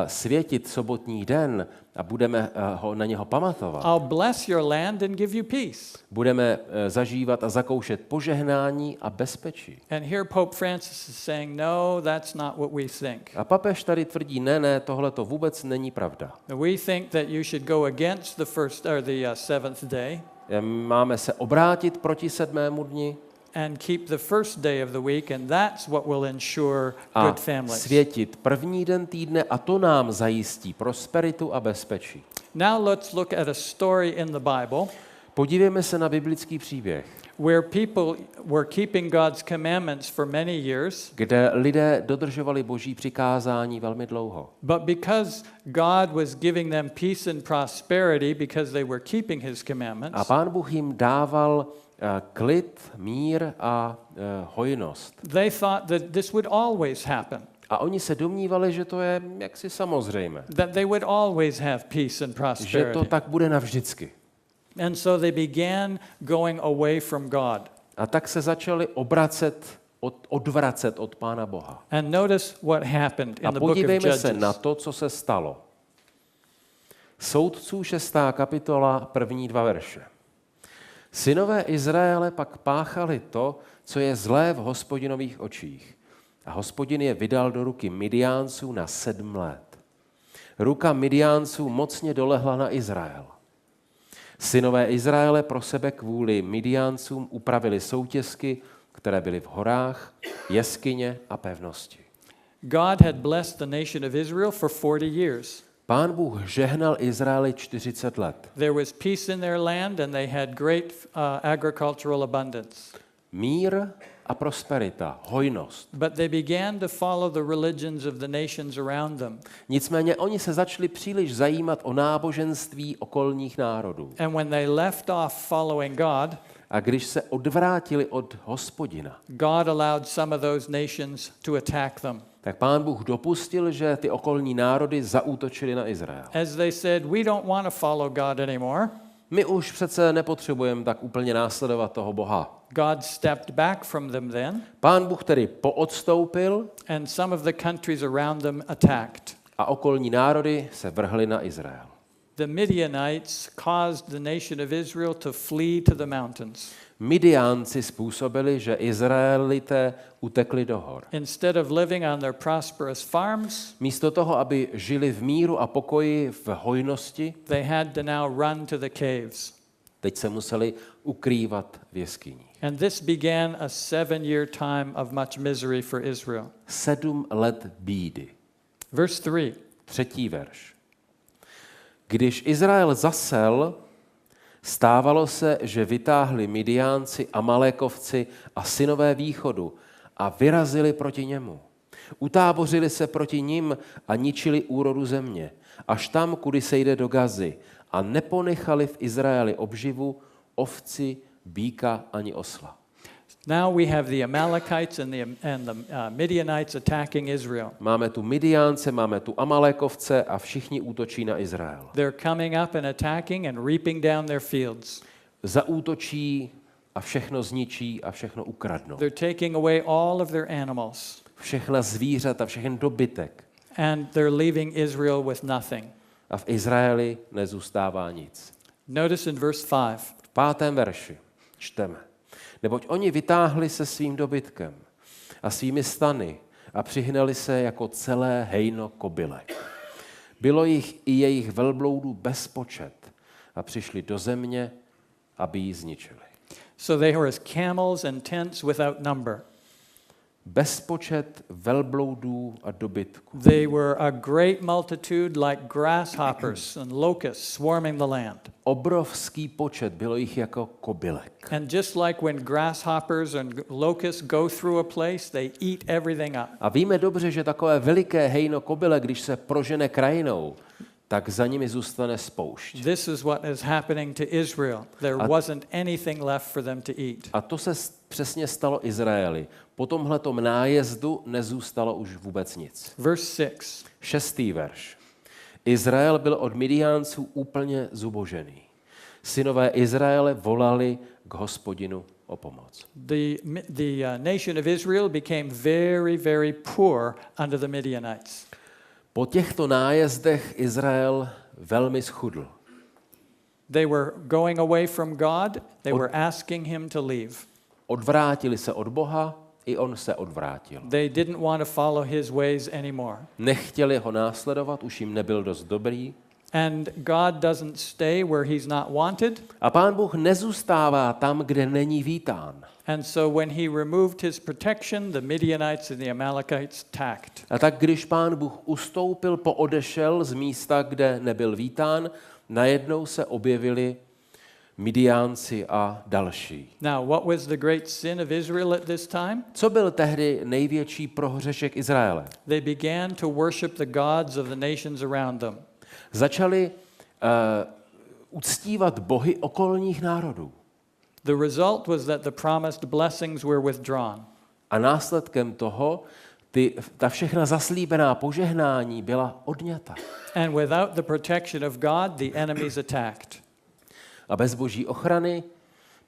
světit sobotní den a budeme na něho pamatovat, I'll bless your land and give you peace. budeme zažívat a zakoušet požehnání a bezpečí. And here Pope Francis is saying, no, that's not what we think. A papež tady tvrdí, ne, tohle to vůbec není pravda. We think that you should go against the first or the seventh day Máme se obrátit proti 7. dni and keep the first day of the week, and that's what will ensure a good families. světit první den týdne a to nám zajistí prosperitu a bezpečí. Now let's look at a story in the Bible Podívejme se na biblický příběh, where people were keeping God's commandments for many years, kde lidé dodržovali boží přikázání velmi dlouho. but because God was giving them peace and prosperity because they were keeping his A commandments, Pán Bůh jim dával klid, mír a hojnost. they thought that this would always happen, A oni se domnívali, že to je jaksi samozřejmé, that they would always have peace and že to prosperity. tak bude navždycky. And so they began going away from God. A tak se začali odvracet od Pána Boha. And notice what happened A in the book of podívejme se Judges. na to, co se stalo. Soudců 6. kapitola, první 2 verše. Synové Izraele pak páchali to, co je zlé v Hospodinových očích. A Hospodin je vydal do ruky Midiánců na 7 let. Ruka Midiánců mocně dolehla na Izrael. Synové Izraele pro sebe kvůli Midiáncům upravili soutěsky, které byly v horách, jeskyně a pevnosti. God had blessed the nation of Israel for 40 years. Pán Bůh žehnal Izraeli 40 let. There was peace in their land and they had great agricultural abundance. Mír a prosperita, hojnost. But they began to follow the religions of the nations around them. Nicméně oni se začali příliš zajímat o náboženství okolních národů. And when they left off following God, A když se odvrátili od Hospodina, God allowed some of those nations to attack them. tak Pán Bůh dopustil, že ty okolní národy zaútočily na Izrael. As they said, we don't want to follow God anymore. My už přece nepotřebujeme tak úplně následovat toho Boha. God stepped back from them then, Pán Bůh tedy poodstoupil and some of the countries around them attacked. a okolní národy se vrhly na Izrael. The Midianites caused the nation of Israel to flee to the mountains. Midiánci způsobili, že Izraelité utekli do hor. Instead of living on their prosperous farms, Místo toho, aby žili v míru a pokoji, v hojnosti, they had to now run to the caves. teď se museli ukrývat v jeskyních. And this began a 7-year time of much misery for Israel. 7 let bídy. Verse 3. 3. verš. Když Izrael zasel, stávalo se, že vytáhli Midiánci, Amalékovci a synové východu a vyrazili proti němu. Utábořili se proti nim a ničili úrodu země, až tam, kudy se jde do Gazy, a neponechali v Izraeli obživu, ovci, býka ani osla. Now we have the Amalekites and the Midianites attacking Israel. Máme tu Midiánce, máme tu Amalékovce a všichni útočí na Izrael. They're coming up and attacking and reaping down their fields. Zaútočí a všechno zničí a všechno ukradnou. They're taking away all of their animals. Všechna zvířata, všechen dobytek. And they're leaving Israel with nothing. A v Izraeli nezůstává nic. Notice in verse 5. V 5. verši čteme. Neboť oni vytáhli se svým dobytkem a svými stany a přihnali se jako celé hejno kobylek. Bylo jich i jejich velbloudů bezpočet a přišli do země, aby ji zničili. So they were as camels and tents without number. Bezpočet velbloudů a dobytků. They were a great multitude like grasshoppers and locusts swarming the land. Obrovský počet, bylo jich jako kobylek. And just like when grasshoppers and locusts go through a place, they eat everything up. A víme dobře, že takové veliké hejno kobyle, když se prožene krajinou, tak za nimi zůstane spoušť. This is what is happening to Israel. There wasn't anything left for them to eat. A to se přesně stalo Izraeli. Po tomhletom nájezdu nezůstalo už vůbec nic. Verse 6. 6. verš. Izrael byl od Midiánců úplně zubožený. Synové Izraele volali k Hospodinu o pomoc. The nation of Israel became very, very poor under the Midianites. Po těchto nájezdech Izrael velmi schudl. They were going away from God. They were asking him to leave. Odvrátili se od Boha, i on se odvrátil. They didn't want to follow his ways anymore. Nechtěli ho následovat, už jim nebyl dost dobrý. And God doesn't stay where he's not wanted. A Pán Bůh nezůstává tam, kde není vítán. And so when he removed his protection, the Midianites and the Amalekites attacked. A tak když Pán Bůh ustoupil, poodešel z místa, kde nebyl vítán, najednou se objevili Midiánci a další. Now, what was the great sin of Israel at this time? Co byl tehdy největší prohřešek Izraele? They began to worship the gods of the nations around them. Začali uctívat bohy okolních národů. The result was that the promised blessings were withdrawn. A následkem toho ta všechna zaslíbená požehnání byla odňata. And without the protection of God, the enemies attacked. A bez boží ochrany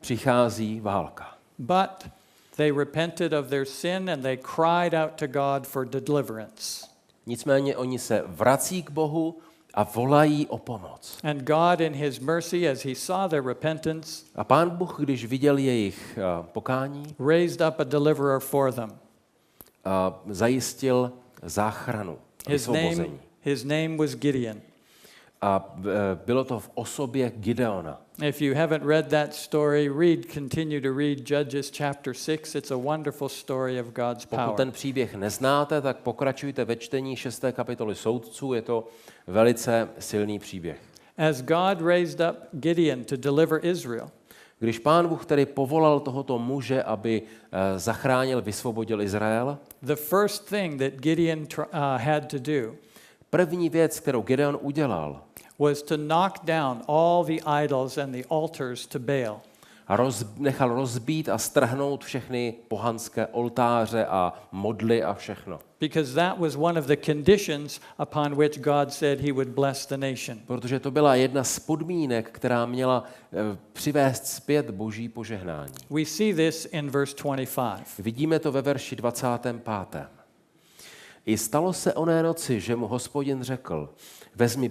přichází válka. But they repented of their sin and they cried out to God for deliverance. Nicméně oni se vrací k Bohu a volají o pomoc. And God in his mercy, as he saw their repentance, A Pán Bůh, když viděl jejich pokání, raised up a deliverer for them. Zajistil záchranu, vysvobození. His name was Gideon. A bylo to v osobě Gideona. If you haven't read that story, continue to read Judges chapter 6. It's a wonderful story of God's Pokud power. ten příběh neznáte, tak pokračujte ve čtení 6. kapitoly Soudců. Je to velice silný příběh. As God raised up Gideon to deliver Israel, Když Pán Bůh tedy povolal tohoto muže, aby zachránil, vysvobodil Izrael, the first thing that Gideon had to do první věc, kterou Gideon udělal, was to knock down all the idols and the altars to Baal. a nechal rozbít a strhnout všechny pohanské oltáře a modly a všechno. Because that was one of the conditions upon which God said he would bless the nation. Protože to byla jedna z podmínek, která měla přivést zpět boží požehnání. We see this in verse 25. Vidíme to ve verši 25. I stalo se oné noci, že mu Hospodin řekl, vezmi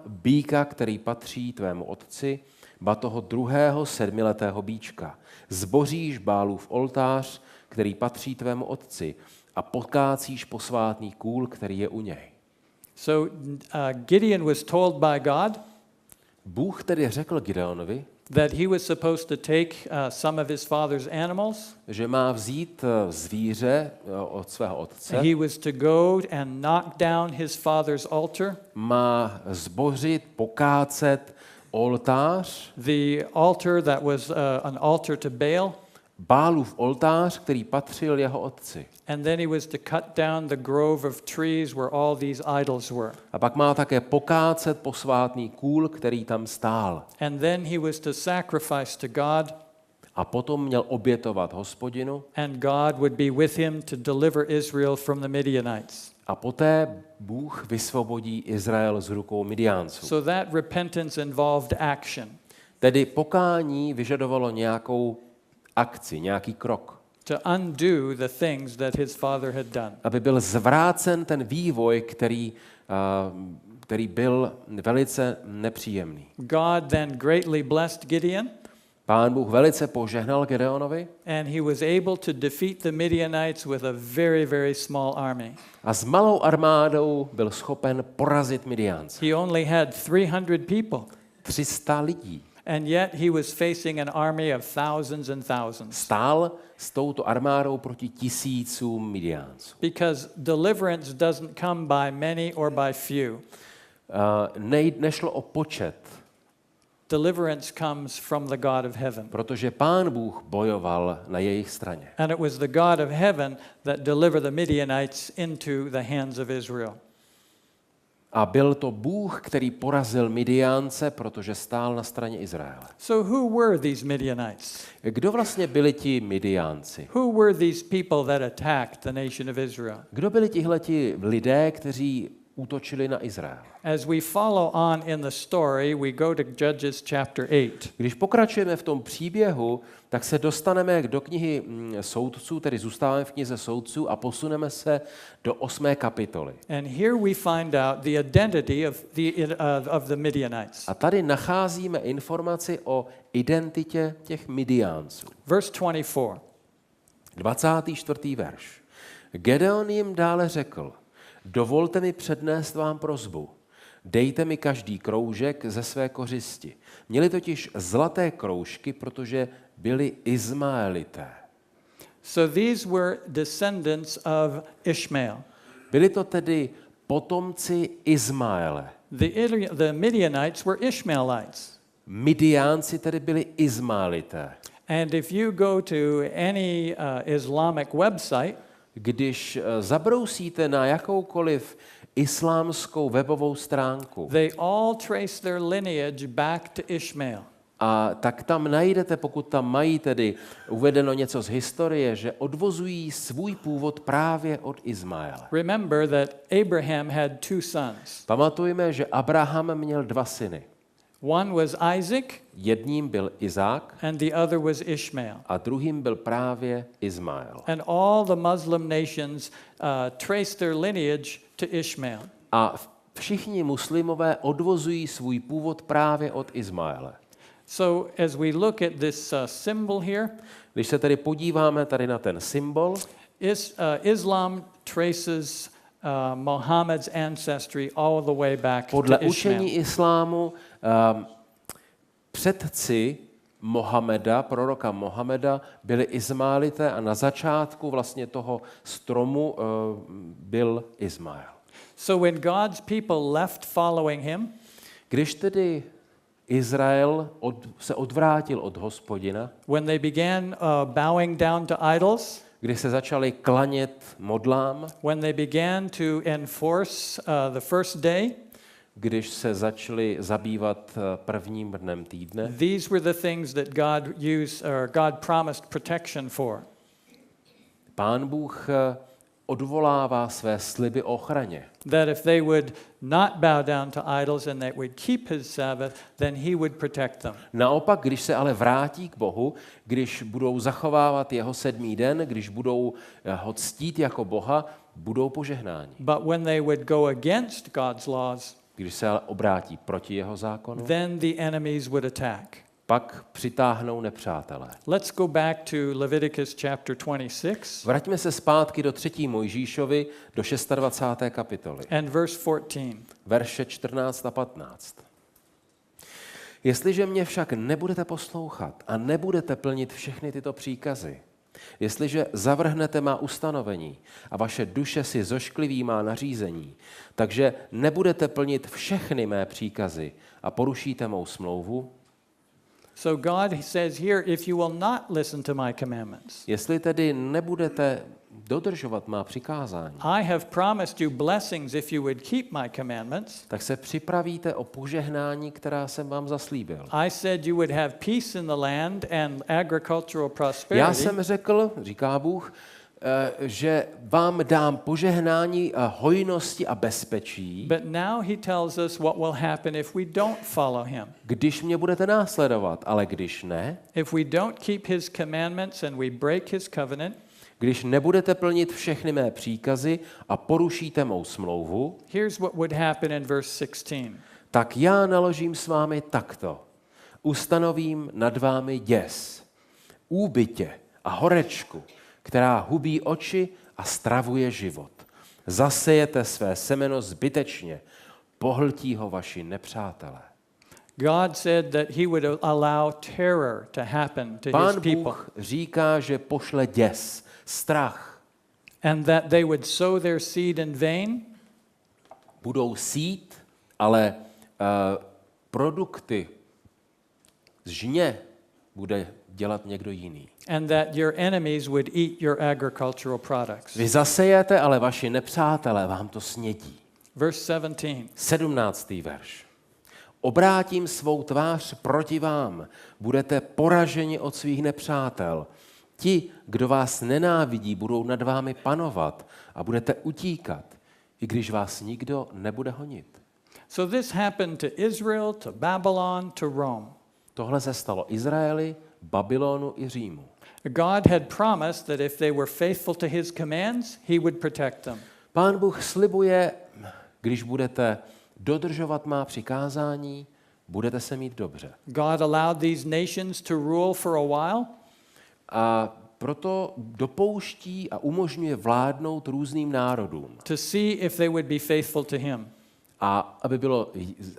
býka, který patří tvému otci, ba toho druhého 7letého býčka. Zboříš Bálův oltář, který patří tvému otci, a pokácíš posvátný kůl, který je u něj. So Gideon was told by God Bůh tedy řekl Gideonovi, that he was supposed to take some of his father's animals. že má vzít zvíře od svého otce, He was to go and knock down his father's altar. má zbořit, pokácet oltář, The altar that was an altar to Baal. Bálův oltář, který patřil jeho otci. And then he was to cut down the grove of trees where all these idols were. A pak má také pokácet posvátný kůl, který tam stál. And then he was to sacrifice to God. A potom měl obětovat Hospodinu. And God would be with him to deliver Israel from the Midianites. A poté Bůh vysvobodí Izrael z rukou Midiánců. So that repentance involved action. Tedy pokání vyžadovalo nějakou akci, nějaký krok. To undo the things that his father had done. Aby byl zvrácen ten vývoj, který byl velice nepříjemný. God then greatly blessed Gideon. Pán Bůh velice požehnal Gideonovi And he was able to defeat the Midianites with a very, very small army. a s malou armádou byl schopen porazit Midiánce. He only had 300 people. 300 lidí. And yet he was facing an army of thousands and thousands. Stál s touto armádou proti tisícům Midiánců. Because deliverance doesn't come by many or by few. Nešlo o počet, Deliverance comes from the God of heaven. protože Pán Bůh bojoval na jejich straně. And it was the God of heaven that delivered the Midianites into the hands of Israel. A byl to Bůh, který porazil Midiánce, protože stál na straně Izraele. So who were these Midianites? Kdo vlastně byli ti Midiánci? Who were these people that attacked the nation of Israel? Kdo byli tihleti lidé, kteří útočili na Izrael? As we follow on in the story, we go to Judges chapter 8. Když pokračujeme v tom příběhu, tak se dostaneme do knihy Soudců, tedy zůstáváme v knize Soudců a posuneme se do 8. kapitoly. And here we find out the identity of the Midianites. A tady nacházíme informaci o identitě těch Midiánců. Verse 24. 24. verš. Gedeon jim dále řekl, dovolte mi přednést vám prosbu. Dejte mi každý kroužek ze své kořisti. Měli totiž zlaté kroužky, protože byli Izmaelité. So these were descendants of Ishmael. Byli to tedy potomci Izmaele. The Midianites were Ishmaelites. Midiánci tedy byli Izmaelité. And if you go to any Islamic website, Když zabrousíte na jakoukoliv islámskou webovou stránku, they all trace their lineage back to Ishmael. a tak tam najdete, pokud tam mají tedy uvedeno něco z historie, že odvozují svůj původ právě od Izmaele. Remember that Abraham had two sons. Pamatujme, že Abraham měl 2 syny. One was Isaac Jedním byl Izák and the other was Ishmael. a druhým byl právě Izmael. And all the Muslim nations trace their lineage to Ishmael. A všichni muslimové odvozují svůj původ právě od Izmaele. So as we look at this symbol here, Když se tedy podíváme tady na ten symbol, Islam traces Muhammad's ancestry all the way back Podle to Ishmael. učení islámu předci Mohameda, proroka Mohameda, byli Izmaelité a na začátku vlastně toho stromu byl Izmael. So when God's people left following him, Když tedy Izrael se odvrátil od Hospodina, when they began bowing down to idols, když se začali klanět modlám, when they began to enforce the first day, když se začali zabývat prvním dnem týdne, these were the things that God promised protection for. Pán Bůh odvolává své sliby o ochraně. That if they would not bow down to idols and they would keep his Sabbath, then he would protect them. Naopak, když se ale vrátí k Bohu, když budou zachovávat jeho 7. den, když budou ho ctít jako Boha, budou požehnáni. But when they would go against God's laws, Když se ale obrátí proti jeho zákonu, then the enemies would attack. pak přitáhnou nepřátelé. Let's go back to Leviticus chapter 26 Vraťme se zpátky do 3. Mojžíšovi, do 26. kapitoly. and verse 14. Verše 14 a 15. Jestliže mě však nebudete poslouchat a nebudete plnit všechny tyto příkazy, jestliže zavrhnete má ustanovení a vaše duše si zoškliví má nařízení, takže nebudete plnit všechny mé příkazy a porušíte mou smlouvu, So God says here, if you will not listen to my commandments, jestli tedy nebudete dodržovat má přikázání, I have promised you blessings if you would keep my commandments. tak se připravíte o požehnání, která jsem vám zaslíbil. I said you would have peace in the land and agricultural Já prosperity. jsem řekl, říká Bůh, že vám dám požehnání a hojnosti a bezpečí, But now he tells us what will happen if we don't follow him. když mě budete následovat, ale když ne, If we don't keep his commandments and we break his covenant, když nebudete plnit všechny mé příkazy a porušíte mou smlouvu, here's what would happen in verse 16. tak já naložím s vámi takto. Ustanovím nad vámi děs, úbytě a horečku, která hubí oči a stravuje život. Zasejete své semeno zbytečně, pohltí ho vaši nepřátelé. God said that he would allow terror to happen to his Pán people Bůh říká, že pošle děs, strach. and that they would sow their seed in vain, Budou sít, ale produkty z žně bude dělat někdo jiný. and that your enemies would eat your agricultural products. Vy zasejete, ale vaši nepřátelé vám to snědí. Verse 17. 17. verš. Obrátím svou tvář proti vám, budete poraženi od svých nepřátel. Ti, kdo vás nenávidí, budou nad vámi panovat a budete utíkat, i když vás nikdo nebude honit. So this happened to Israel, to Babylon, to Rome. Tohle se stalo Izraeli, Babylonu i Římu. God had promised that if they were faithful to his commands, he would protect them. Pán Bůh slibuje, když budete dodržovat má přikázání, budete se mít dobře. God allowed these nations to rule for a while, A proto dopouští a umožňuje vládnout různým národům. to see if they would be faithful to him. A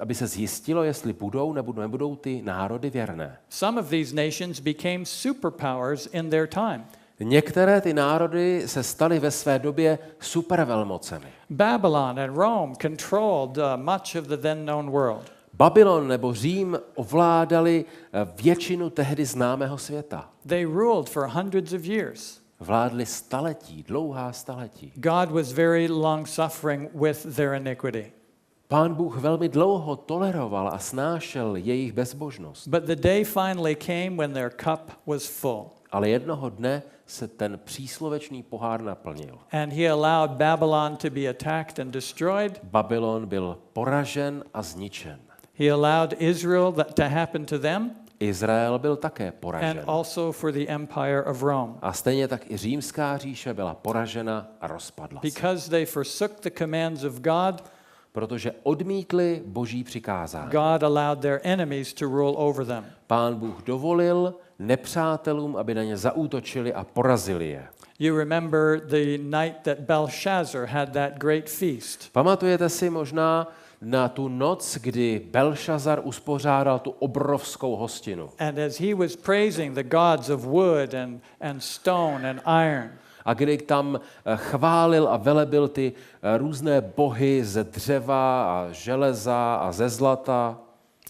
aby se zjistilo, jestli budou nebo nebudou ty národy věrné. Some of these nations became superpowers in their time. Některé ty národy se staly ve své době supervelmocemi. Babylon and Rome controlled much of the then known world. Babylon nebo Řím ovládali většinu tehdy známého světa. They ruled for hundreds of years. Vládli staletí, dlouhá staletí. God was very long suffering with their iniquity. Pán Bůh velmi dlouho toleroval a snášel jejich bezbožnost. But the day finally came when their cup was full. Ale jednoho dne se ten příslovečný pohár naplnil. And he allowed Babylon to be attacked and destroyed. Babylon byl poražen a zničen. He allowed Israel to happen to them, Izrael byl také and poražen. also for the empire of Rome. A stejně tak i římská říše byla poražena a rozpadla se. Because they forsook the commands of God, Protože odmítli boží přikázání. God allowed their enemies to rule over them. Pán Bůh dovolil nepřátelům, aby na ně zaútočili a porazili je. You remember the night that Belshazzar had that great feast. Pamatujete si možná na tu noc, kdy Belšazar uspořádal tu obrovskou hostinu. And as he was praising the gods of wood and stone and iron, A kdy tam chválil a velebil ty různé bohy ze dřeva a železa a ze zlata.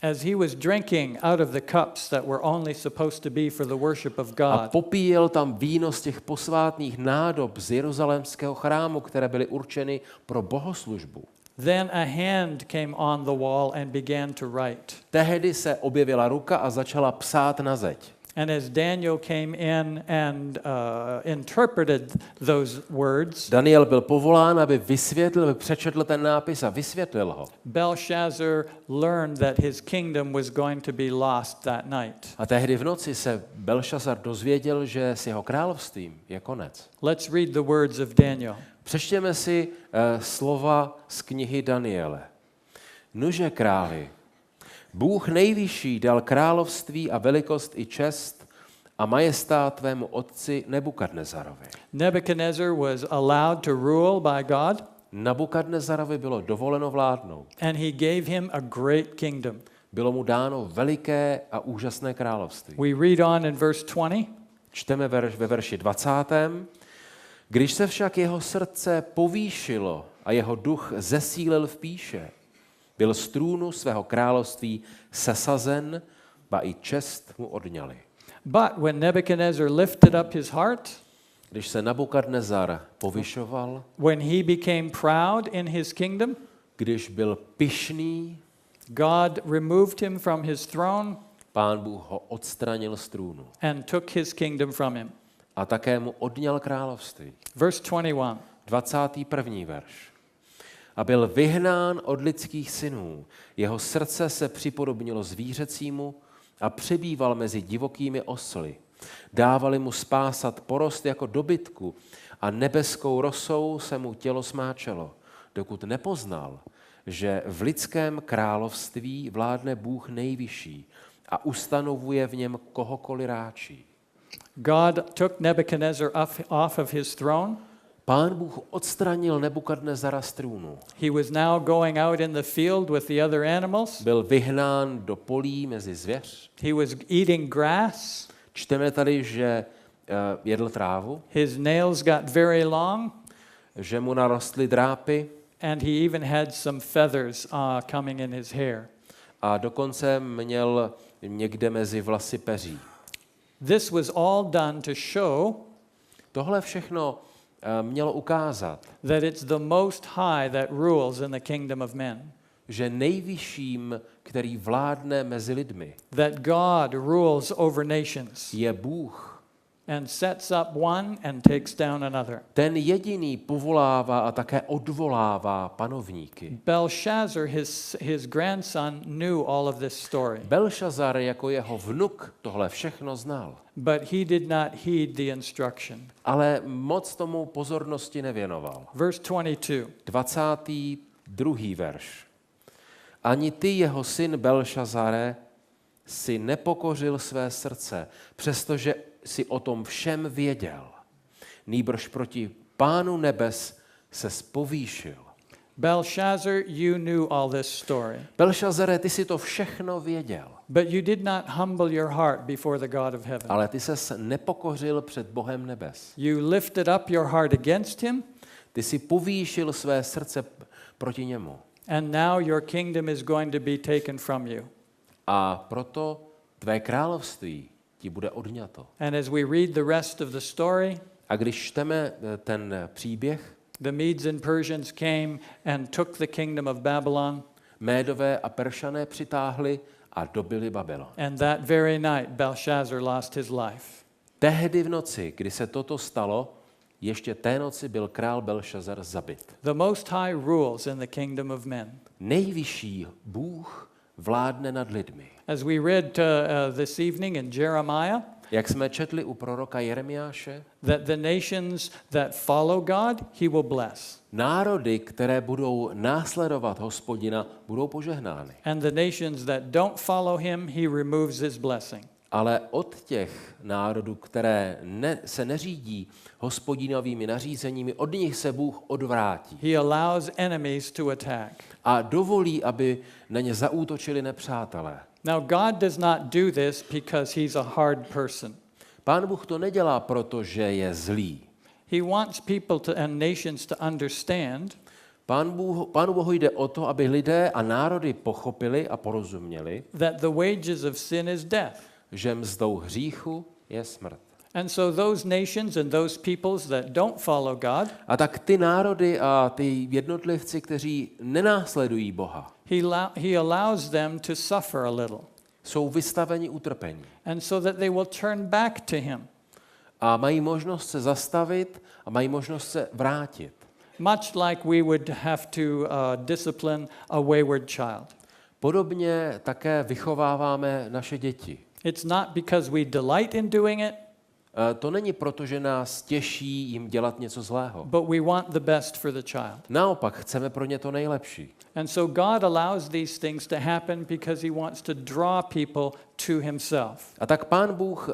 as he was drinking out of the cups that were only supposed to be for the worship of A God, popíjel tam víno z těch posvátných nádob z jeruzalémského chrámu, které byly určeny pro bohoslužbu. then a hand came on the wall and began to write. Tehdy se objevila ruka a začala psát na zeď. And as Daniel came in and interpreted those words, Daniel byl povolán, aby vysvětlil, aby přečetl ten nápis a vysvětlil ho. Belshazzar learned that his kingdom was going to be lost that night. A tehdy v noci se Belšazar dozvěděl, že s jeho královstvím je konec. Let's read the words of Daniel. Přečtěme si slova z knihy Daniele. Nuže králi, Bůh nejvyšší dal království a velikost i čest a majestát tvému otci Nebukadnezarovi. Nebuchadnezzar was allowed to rule by God, Nabukadnezarovi bylo dovoleno vládnout. and he gave him a great kingdom. Bylo mu dáno veliké a úžasné království. We read on in verse 20. Čteme ve verši 20. Když se však jeho srdce povýšilo a jeho duch zesílil v píše, byl z trůnu svého království sesazen, ba i čest mu odňali. But when Nebuchadnezzar lifted up his heart, Když se Nabukadnezar povyšoval, when he became proud in his kingdom, když byl pyšný, God removed him from his throne Pán Bůh ho odstranil z trůnu and took his kingdom from him. a také mu odňal království. Verse 21. 21. verš. A byl vyhnán od lidských synů. Jeho srdce se připodobnilo zvířecímu a přebýval mezi divokými osly. Dávali mu spásat porost jako dobytku a nebeskou rosou se mu tělo smáčelo, dokud nepoznal, že v lidském království vládne Bůh nejvyšší a ustanovuje v něm kohokoliv ráčí. God took Nebuchadnezzar off of his throne. Pán Bůh odstranil Nebukadnezara z trůnu. He was now going out in the field with the other animals. Byl vyhnán do polí mezi zvěř. He was eating grass. Čteme tady, že jedl trávu, His nails got very long, že mu narostly drápy and he even had some feathers coming in his hair. a dokonce měl někde mezi vlasy peří. This was all done to show Tohle všechno mělo ukázat, that it's the Most High that rules in the kingdom of men. že nejvyšším, který vládne mezi lidmi, That God rules over nations je Bůh. and sets up one and takes down another. Ten jediný povolává a také odvolává panovníky. Belshazzar, his grandson, knew all of this story, Belšazar jako jeho vnuk tohle všechno znal, but he did not heed the instruction. ale moc tomu pozornosti nevěnoval. Verse 22. 22. verš. Ani ty, jeho syn Belšazare, si nepokořil své srdce, přestože si o tom všem věděl. Nýbrž proti Pánu nebes se povýšil. Belshazzar, you knew all this story, Belšazare, ty si to všechno věděl, but you did not humble your heart before the God of heaven. ale ty ses nepokořil před Bohem nebes. You lifted up your heart against him, Ty si povýšil své srdce proti němu. and now your kingdom is going to be taken from you. A proto tvé království ti bude odňato. And as we read the rest of the story, A když čteme ten příběh, the Medes and Persians came and took the kingdom of Babylon, Médové a Peršané přitáhli a dobili Babylon. and that very night Belshazzar lost his life. Tehdy v noci, kdy se toto stalo, ještě té noci byl král Belšazar zabit. The Most High rules in the kingdom of men. Nejvyšší Bůh vládne nad lidmi. As we read this evening in Jeremiah, Jak jsme četli u proroka Jeremiáše, that the nations that follow God, he will bless. národy, které budou následovat Hospodina, budou požehnány. And the nations that don't follow him, he removes his blessing. ale od těch národů, které se neřídí hospodinovými nařízeními, od nich se Bůh odvrátí. He allows enemies to attack. A dovolí, aby na ně zaútočili nepřátelé. Now, God does not do this because he's a hard person. Pán Bůh to nedělá, protože je zlý. He wants people and nations to understand Pánu Bohu jde o to, aby lidé a národy pochopili a porozuměli, that the wages of sin is death. že mzdou hříchu je smrt. And so those nations and those peoples that don't follow God, A tak ty národy a ty jednotlivci, kteří nenásledují Boha, he allows them to suffer a little. jsou vystaveni utrpení. And so that they will turn back to him. A mají možnost se zastavit a mají možnost se vrátit. Much like we would have to discipline a wayward child. Podobně také vychováváme naše děti. It's not because we delight in doing it, To není proto, že nás těší jim dělat něco zlého. but we want the best for the child. Naopak, chceme pro ně to nejlepší. And so God allows these things to happen because he wants to draw people to himself. A tak Pán Bůh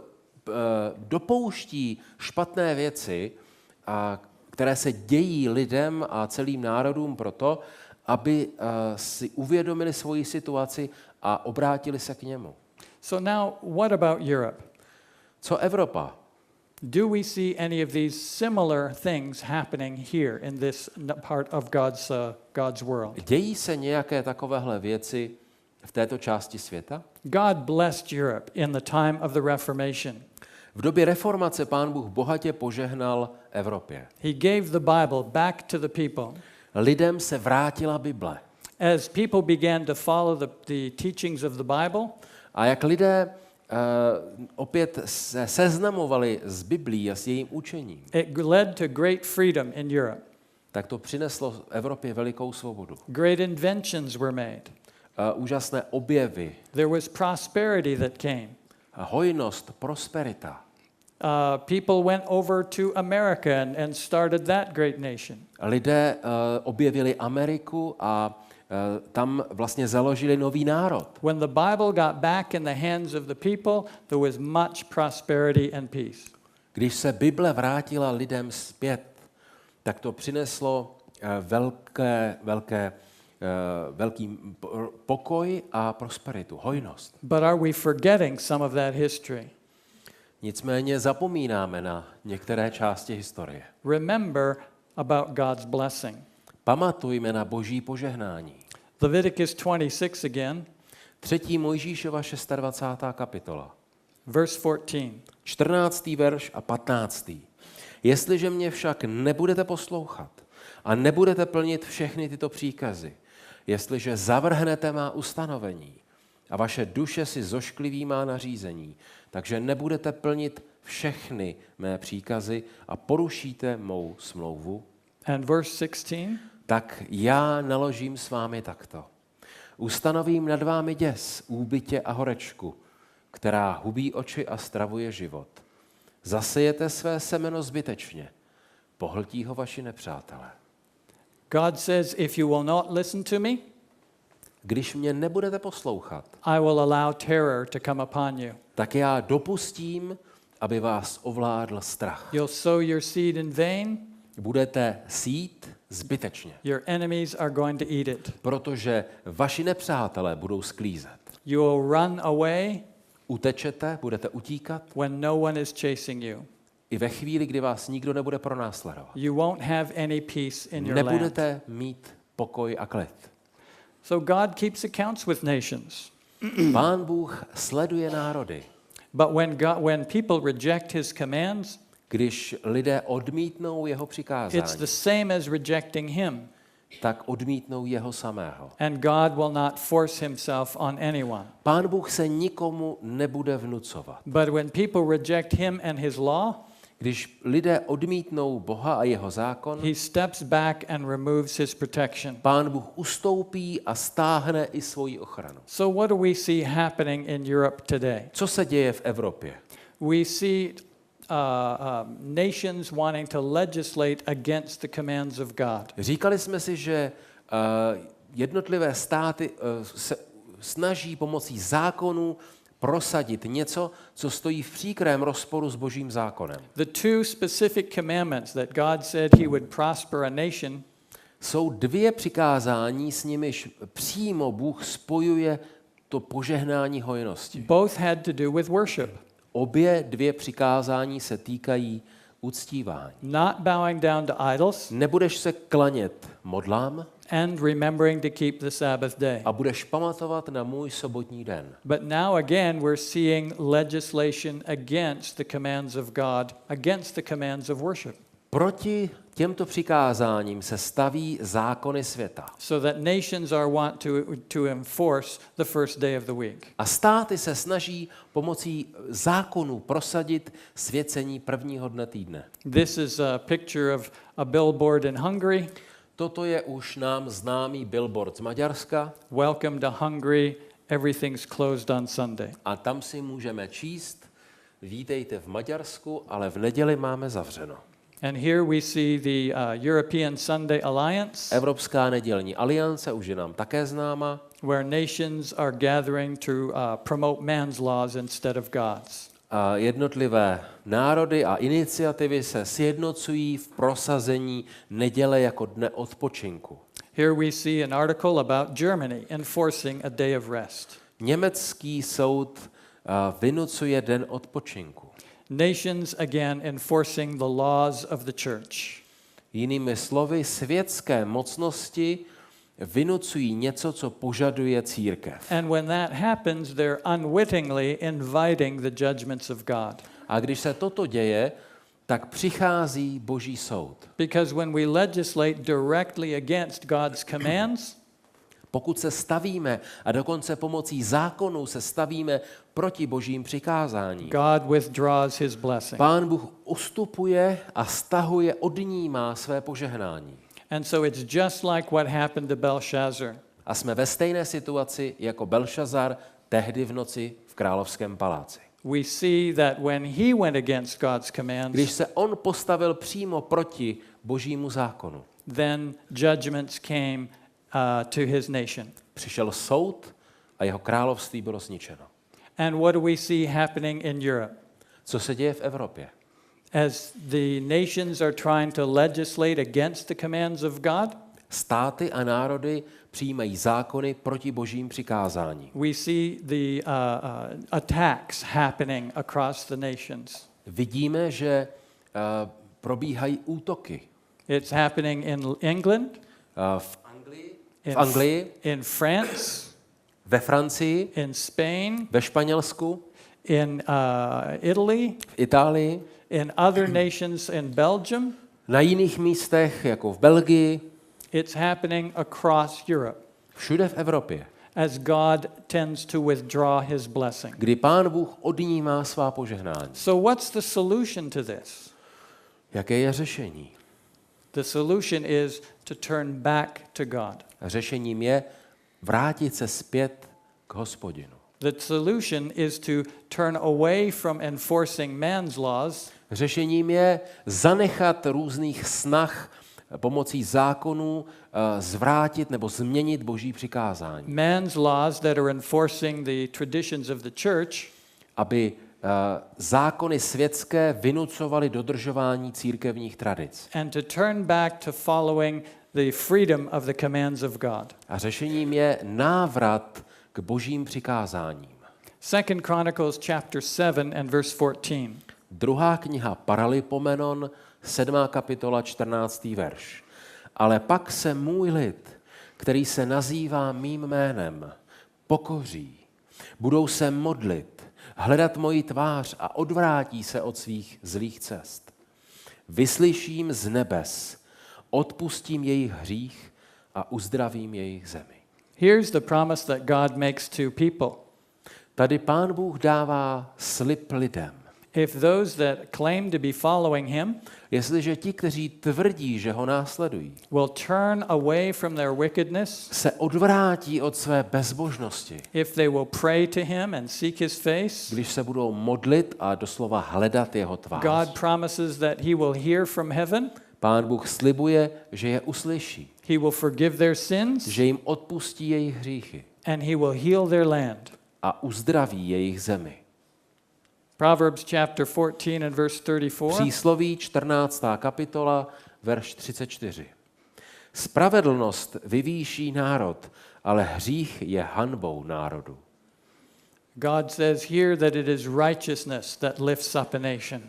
dopouští špatné věci, které se dějí lidem a celým národům proto, aby si uvědomili svoji situaci a obrátili se k němu. So now, what about Europe? Co Evropa? Do we see any of these similar things happening here in this part of God's world? Dějí se nějaké takovéhle věci v této části světa? God blessed Europe in the time of the Reformation. V době reformace Pán Bůh bohatě požehnal Evropě. He gave the Bible back to the people. Lidem se vrátila Bible. As people began to follow the teachings of the Bible, A jak lidé opět se seznamovali s Biblí a s jejím učením, it led to great freedom in Europe. tak to přineslo Evropě velikou svobodu. Great inventions were made. Úžasné objevy, There was prosperity that came. hojnost, prosperita. People went over to America and started that great nation. Lidé objevili Ameriku a tam vlastně založili nový národ. When the Bible got back in the hands of the people, there was much prosperity and peace. Když se Bible vrátila lidem zpět, tak to přineslo velký pokoj a prosperitu, hojnost. But are we forgetting some of that history? Nicméně zapomínáme na některé části historie. Remember about God's blessing. Pamatujme na Boží požehnání. Leviticus 26 again, 3. Mojžíšova 26. kapitola. verse 14. 14. verš a 15. Jestliže mě však nebudete poslouchat a nebudete plnit všechny tyto příkazy, jestliže zavrhnete má ustanovení a vaše duše si zoškliví má nařízení, takže nebudete plnit všechny mé příkazy a porušíte mou smlouvu, And verse 16. tak já naložím s vámi takto. Ustanovím nad vámi děs, úbytě a horečku, která hubí oči a stravuje život. Zasejete své semeno zbytečně, pohltí ho vaši nepřátelé. God says, if you will not listen to me, Když mě nebudete poslouchat, I will allow terror to come upon you. tak já dopustím, aby vás ovládl strach. You'll sow your seed in vain. Budete sít zbytečně, Your enemies are going to eat it. protože vaši nepřátelé budou sklízet. You will run away Utečete, budete utíkat when no one is chasing you. i ve chvíli, kdy vás nikdo nebude pronásledovat. You won't have any peace in your land. Nebudete mít pokoj a klid. So God keeps accounts with nations. Pán Bůh sleduje národy. But when people reject his commands, Když lidé odmítnou jeho it's přikázání, the same as rejecting him. tak odmítnou jeho samého. And God will not force himself on anyone. Pán Bůh se nikomu nebude vnucovat. But when people reject him and his law, Když lidé odmítnou Boha a jeho zákon, he steps back and removes his protection. Pán Bůh ustoupí a stáhne i svoji ochranu. So what do we see happening in Europe today? Co se děje v Evropě? We see nations wanting to legislate against the commands of God. Říkali jsme si, že jednotlivé státy se snaží pomocí zákonů prosadit něco, co stojí v příkrém rozporu s Božím zákonem. The two specific commandments that God said he would prosper a nation Jsou dvě přikázání, s nimiž přímo Bůh spojuje to požehnání hojnosti. both had to do with worship. Obě dvě přikázání se týkají uctívání. Not bowing down to idols Nebudeš se klanět modlám and remembering to keep the Sabbath day. a budeš pamatovat na můj sobotní den. But now again we're seeing legislation against the commands of God, against the commands of worship. Proti těmto přikázáním se staví zákony světa. So that nations are want to enforce the first day of the week. A státy se snaží pomocí zákonů prosadit svěcení prvního dne týdne. This is a picture of a billboard in Hungary. Toto je už nám známý billboard z Maďarska Welcome to Hungary. Everything's closed on Sunday. a tam si můžeme číst: vítejte v Maďarsku, ale v neděli máme zavřeno. And here we see the European Sunday Alliance, Evropská nedělní aliance už je nám také známa, where nations are gathering to promote man's laws instead of God's. a jednotlivé národy a iniciativy se sjednocují v prosazení neděle jako dne odpočinku. Here we see an article about Germany enforcing a day of rest. Německý soud vynucuje den odpočinku. Nations again enforcing the laws of the church. Jinými slovy, světské mocnosti vynucují něco, co požaduje církev. And when that happens, they're unwittingly inviting the judgments of God. A když se toto děje, tak přichází Boží soud. Because when we legislate directly against God's commands, Pokud se stavíme a dokonce pomocí zákonů se stavíme proti Božím přikázáním, God withdraws his blessing. Pán Bůh ustupuje a stahuje, odnímá své požehnání. And so it's just like what happened to Belshazzar. A jsme ve stejné situaci jako Belšazar tehdy v noci v královském paláci. We see that when he went against God's Když commands, se on postavil přímo proti Božímu zákonu, then judgments came to his nation. přišel soud a jeho království bylo zničeno. And what do we see happening in Europe? Co se děje v Evropě? As the nations are trying to legislate against the commands of God, Státy a národy přijímají zákony proti Božím přikázání. we see the attacks happening across the nations. Vidíme, že probíhají útoky. It's happening in England, V Anglii, in France, ve Francii, in Spain, ve Španělsku, in Italy, v Itálii, in other nations in Belgium. na jiných místech, jako v Belgii, It's happening across Europe všude v Evropě, as God tends to withdraw his blessing. kdy Pán Bůh odnímá svá požehnání. So what's the solution to this? Jaké je řešení? The solution is to turn back to God. Řešením je vrátit se zpět k Hospodinu. The solution is to turn away from enforcing man's laws Řešením je zanechat různých snah pomocí zákonů zvrátit nebo změnit Boží přikázání. man's laws that are enforcing the traditions of the church, Aby zákony světské vynucovaly dodržování církevních tradic. and to turn back to following the freedom of the commands of God. A řešením je návrat k Božím přikázáním. 2 Chronicles chapter 7 and verse 14. Druhá kniha Paralipomenon, 7. kapitola, 14. verš. Ale pak se můj lid, který se nazývá mým jménem, pokoří. Budou se modlit, hledat moji tvář a odvrátí se od svých zlých cest. Vyslyším z nebes, odpustím jejich hřích a uzdravím jejich zemi. Here's the promise that God makes to people. Tady Pán Bůh dává slib lidem. If those that claim to be following him Jestliže ti, kteří tvrdí, že ho následují, will turn away from their wickedness, se odvrátí od své bezbožnosti, if they will pray to him and seek his face, když se budou modlit a doslova hledat jeho tvář. God promises that he will hear from heaven, Pán Bůh slibuje, že je uslyší, he will forgive their sins, že jim odpustí jejich hříchy and he will heal their land. a uzdraví jejich zemi. Proverbs chapter 14 and verse 34. Přísloví 14. kapitola, verš 34. Spravedlnost vyvýší národ, ale hřích je hanbou národu. God says here that it is righteousness that lifts up a nation.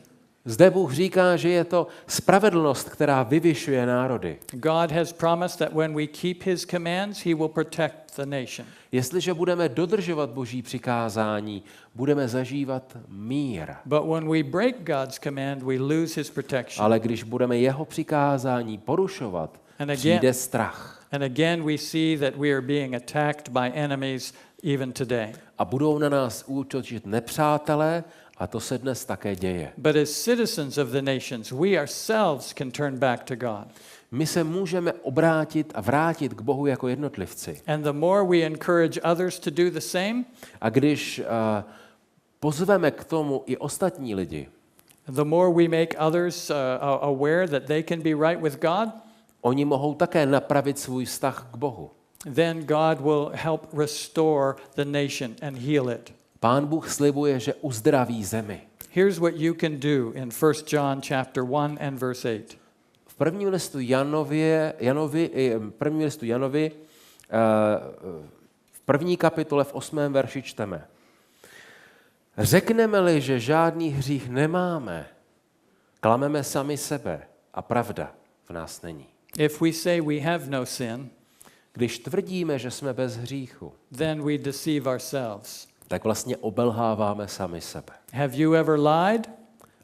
Zde Bůh říká, že je to spravedlnost, která vyvyšuje národy. God has promised that when we keep his commands, he will protect the nation. Jestliže budeme dodržovat Boží přikázání, budeme zažívat mír. But when we break God's command, we lose his protection. Ale když budeme jeho přikázání porušovat, přijde strach. And again we see that we are being attacked by enemies even today. A budou na nás útočit nepřátelé, a to se dnes také děje. But as citizens of the nations, we ourselves can turn back to God. My se můžeme obrátit a vrátit k Bohu jako jednotlivci. And the more we encourage others to do the same, A když pozveme k tomu i ostatní lidi, the more we make others aware that they can be right with God, oni mohou také napravit svůj vztah k Bohu. then God will help restore the nation and heal it. Pán Bůh slibuje, že uzdraví zemi. Here's what you can do in 1 John chapter 1 and verse 8. V prvním listu Janovi, v první kapitole v 8. verši čteme. Řekneme-li, že žádný hřích nemáme, klameme sami sebe a pravda v nás není. If we say we have no sin, Když tvrdíme, že jsme bez hříchu, then we deceive ourselves. tak vlastně obelháváme sami sebe. Have you ever lied?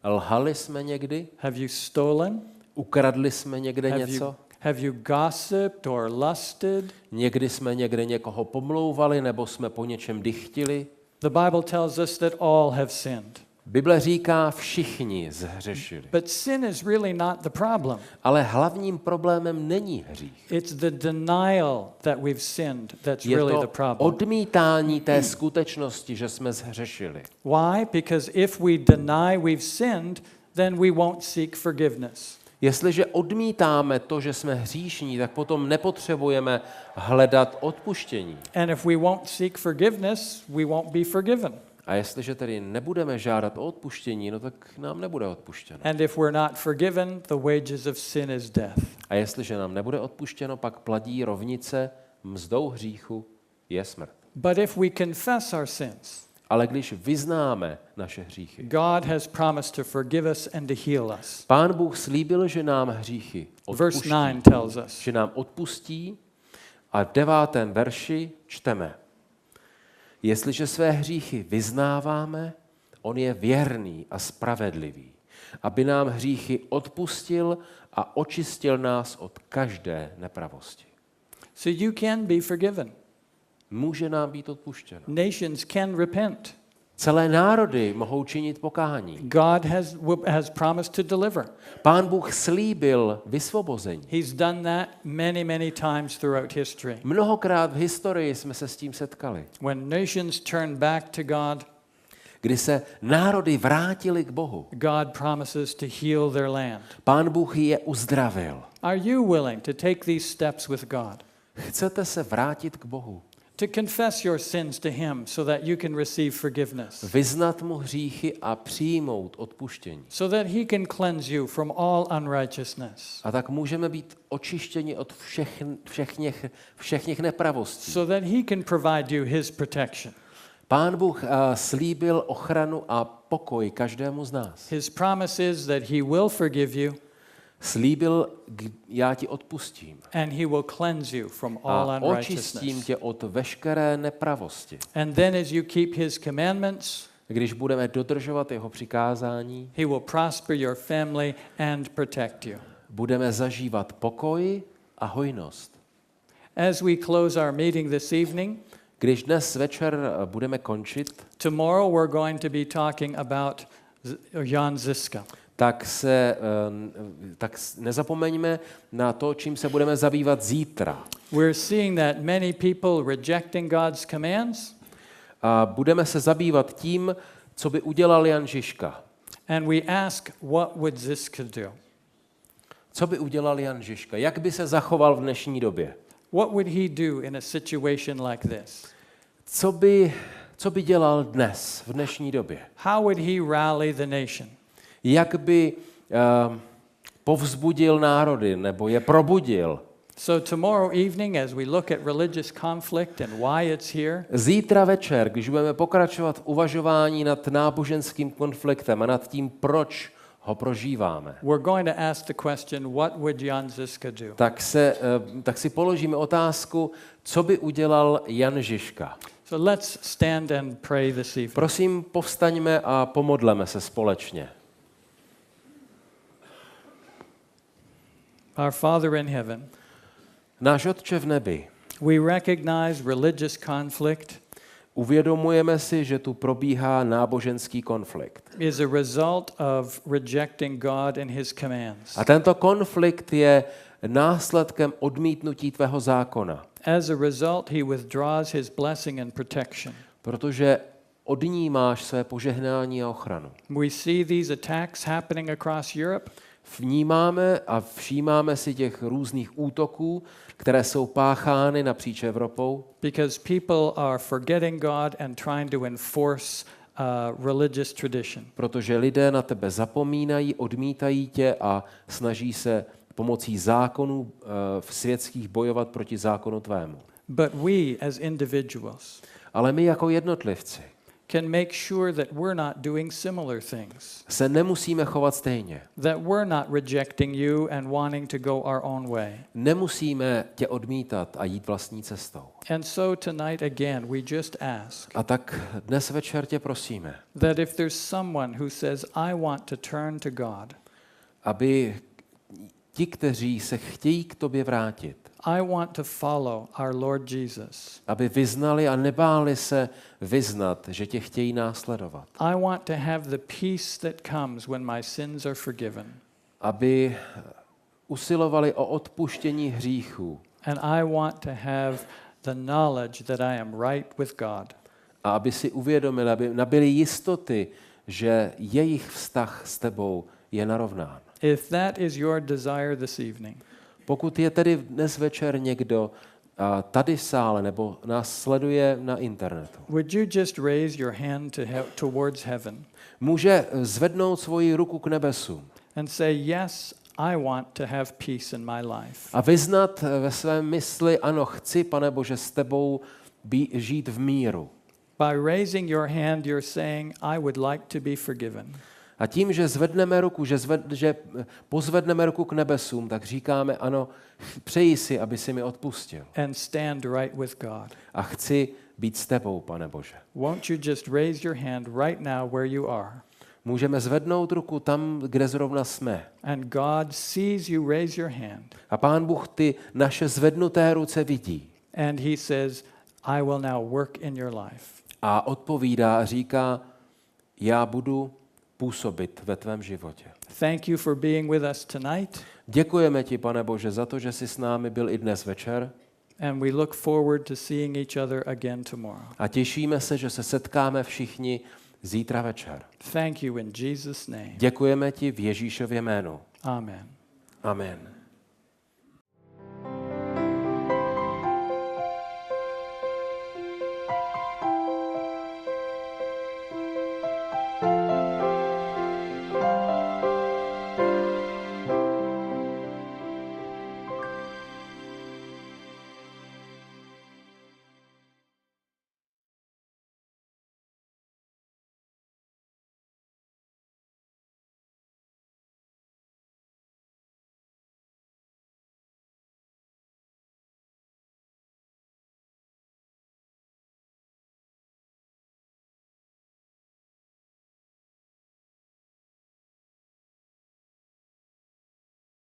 Lhali jsme někdy? Have you stolen? Ukradli jsme někde něco? Have you gossiped or lusted? Někdy jsme někde někoho pomlouvali nebo jsme po něčem dychtili? The Bible tells us that all have sinned. Bible říká, všichni zhřešili. But sin is really not the problem. Ale hlavním problémem není hřích. It's the denial that we've sinned that's Je really the to problem. odmítání té skutečnosti, že jsme zhřešili. Why? Because if we deny we've sinned, then we won't seek forgiveness. Jestliže odmítáme to, že jsme hříšní, tak potom nepotřebujeme hledat odpuštění. And if we won't seek forgiveness, we won't be forgiven. A jestliže tedy nebudeme žádat o odpuštění, no tak nám nebude odpuštěno. And if we're not forgiven, the wages of sin is death. A jestliže nám nebude odpuštěno, pak platí rovnice, mzdou hříchu je smrt. But if we confess our sins, Ale když vyznáme naše hříchy, God has promised to forgive us and to heal us. Pán Bůh slíbil, že nám hříchy Verse odpustí, 9 tells us. že nám odpustí a v 9. verši čteme. Jestliže své hříchy vyznáváme, on je věrný a spravedlivý, aby nám hříchy odpustil a očistil nás od každé nepravosti. So you can be forgiven. Může nám být odpuštěno. Nations can repent. Celé národy mohou činit pokání. God has promised to deliver. Pán Bůh slíbil vysvobození. He's done that many, many times throughout history. Mnohokrát v historii jsme se s tím setkali. When nations turn back to God, Kdy se národy vrátili k Bohu. God promises to heal their land. Pán Bůh je uzdravil. Are you willing to take these steps with God? Chcete se vrátit k Bohu? To confess your sins to him so that you can receive forgiveness. Vyznat mu hříchy a přijmout odpuštění. So that he can cleanse you from all unrighteousness. A tak můžeme být očištěni od všech nepravostí. So that he can provide you his protection. Pán Bůh slíbil ochranu a pokoj každému z nás. His promise is that he will forgive you. Slíbil, já ti odpustím. And he will cleanse you from all A unrighteousness. očistím tě od veškeré nepravosti. And then as you keep his commandments, Když budeme dodržovat jeho přikázání, he will prosper your family and protect you. budeme zažívat pokoj a hojnost. As we close our meeting this evening, Když dnes večer budeme končit, tomorrow we're going to be talking about Jan Ziska. tak nezapomeňme na to, čím se budeme zabývat zítra. We're seeing that many people rejecting God's commands. A budeme se zabývat tím, co by udělal Jan Žižka. And we ask, what would Ziska do? Co by udělal Jan Žižka? Jak by se zachoval v dnešní době? What would he do in a situation like this? Co co by dělal dnes, v dnešní době? How would he rally the nation? Jak by povzbudil národy nebo je probudil? So tomorrow evening, as we look at religious conflict and why it's here, Zítra večer, když budeme pokračovat v uvažování nad náboženským konfliktem a nad tím, proč ho prožíváme, we're going to ask the question, what would Jan Žižka do? tak si položíme otázku, co by udělal Jan Žižka. So let's stand and pray this evening. Prosím, povstaňme a pomodleme se společně. Our Father in heaven, Náš Otče v nebi, we recognize religious conflict uvědomujeme si, že tu probíhá náboženský konflikt. is a result of rejecting God and his commands. A tento konflikt je následkem odmítnutí tvého zákona, As a result, he withdraws his blessing and protection. protože odnímáš své požehnání a ochranu. We see these attacks happening across Europe, Vnímáme a všímáme si těch různých útoků, které jsou páchány napříč Evropou, because people are forgetting God and trying to enforce religious tradition. protože lidé na tebe zapomínají, odmítají tě a snaží se pomocí zákonů světských bojovat proti zákonu tvému. But we as individuals Ale my jako jednotlivci can make sure that we're not doing similar things, se nemusíme chovat stejně. that we're not rejecting you and wanting to go our own way. Nemusíme tě odmítat a jít vlastní cestou. And so tonight again, we just ask A tak dnes večer tě prosíme, that if there's someone who says, I want to turn to God, aby ti, kteří se chtějí k tobě vrátit, I want to follow our Lord Jesus, aby vyznali a nebáli se vyznat, že tě chtějí následovat. I want to have the peace that comes when my sins are forgiven. Aby usilovali o odpuštění hříchů And I want to have the knowledge that I am right with God. a aby si uvědomili, aby nabyli jistoty, že jejich vztah s tebou je narovnán. If that is your desire this evening, Pokud je tedy dnes večer někdo tady v sále nebo nás sleduje na internetu, would you just raise your hand towards heaven může zvednout svoji ruku k nebesům and say, yes, I want to have peace in my life. a vyznat ve svém mysli, ano, chci, Pane Bože, s tebou žít v míru. By raising your hand, you're saying, I would like to be forgiven. A tím, že zvedneme ruku, že pozvedneme ruku k nebesům, tak říkáme, ano, přeji si, aby si mi odpustil. And stand right with God. A chci být s tebou, Pane Bože. Won't you just raise your hand right now where you are? Můžeme zvednout ruku tam, kde zrovna jsme. And God sees you raise your hand. A Pán Bůh ty naše zvednuté ruce vidí. And he says, I will now work in your life. A odpovídá a říká, já budu působit ve tvém životě. Thank you for being with us tonight. Děkujeme ti, Pane Bože, za to, že jsi s námi byl i dnes večer. And we look forward to seeing each other again tomorrow. A těšíme se, že se setkáme všichni zítra večer. Thank you in Jesus' name. Děkujeme ti v Ježíšově jménu. Amen. Amen.